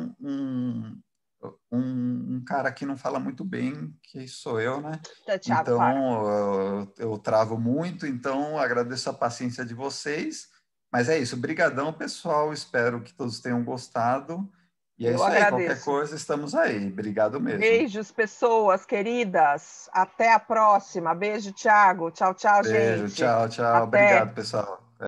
um cara que não fala muito bem, que sou eu, né? Thiago, claro. Então, eu travo muito, então agradeço a paciência de vocês. Mas é isso, brigadão, pessoal. Espero que todos tenham gostado. E é Eu isso aí, agradeço. qualquer coisa, estamos aí. Obrigado mesmo. Beijos, pessoas queridas. Até a próxima. Beijo, Thiago. Tchau, tchau, gente. Beijo, tchau. Até. Obrigado, pessoal.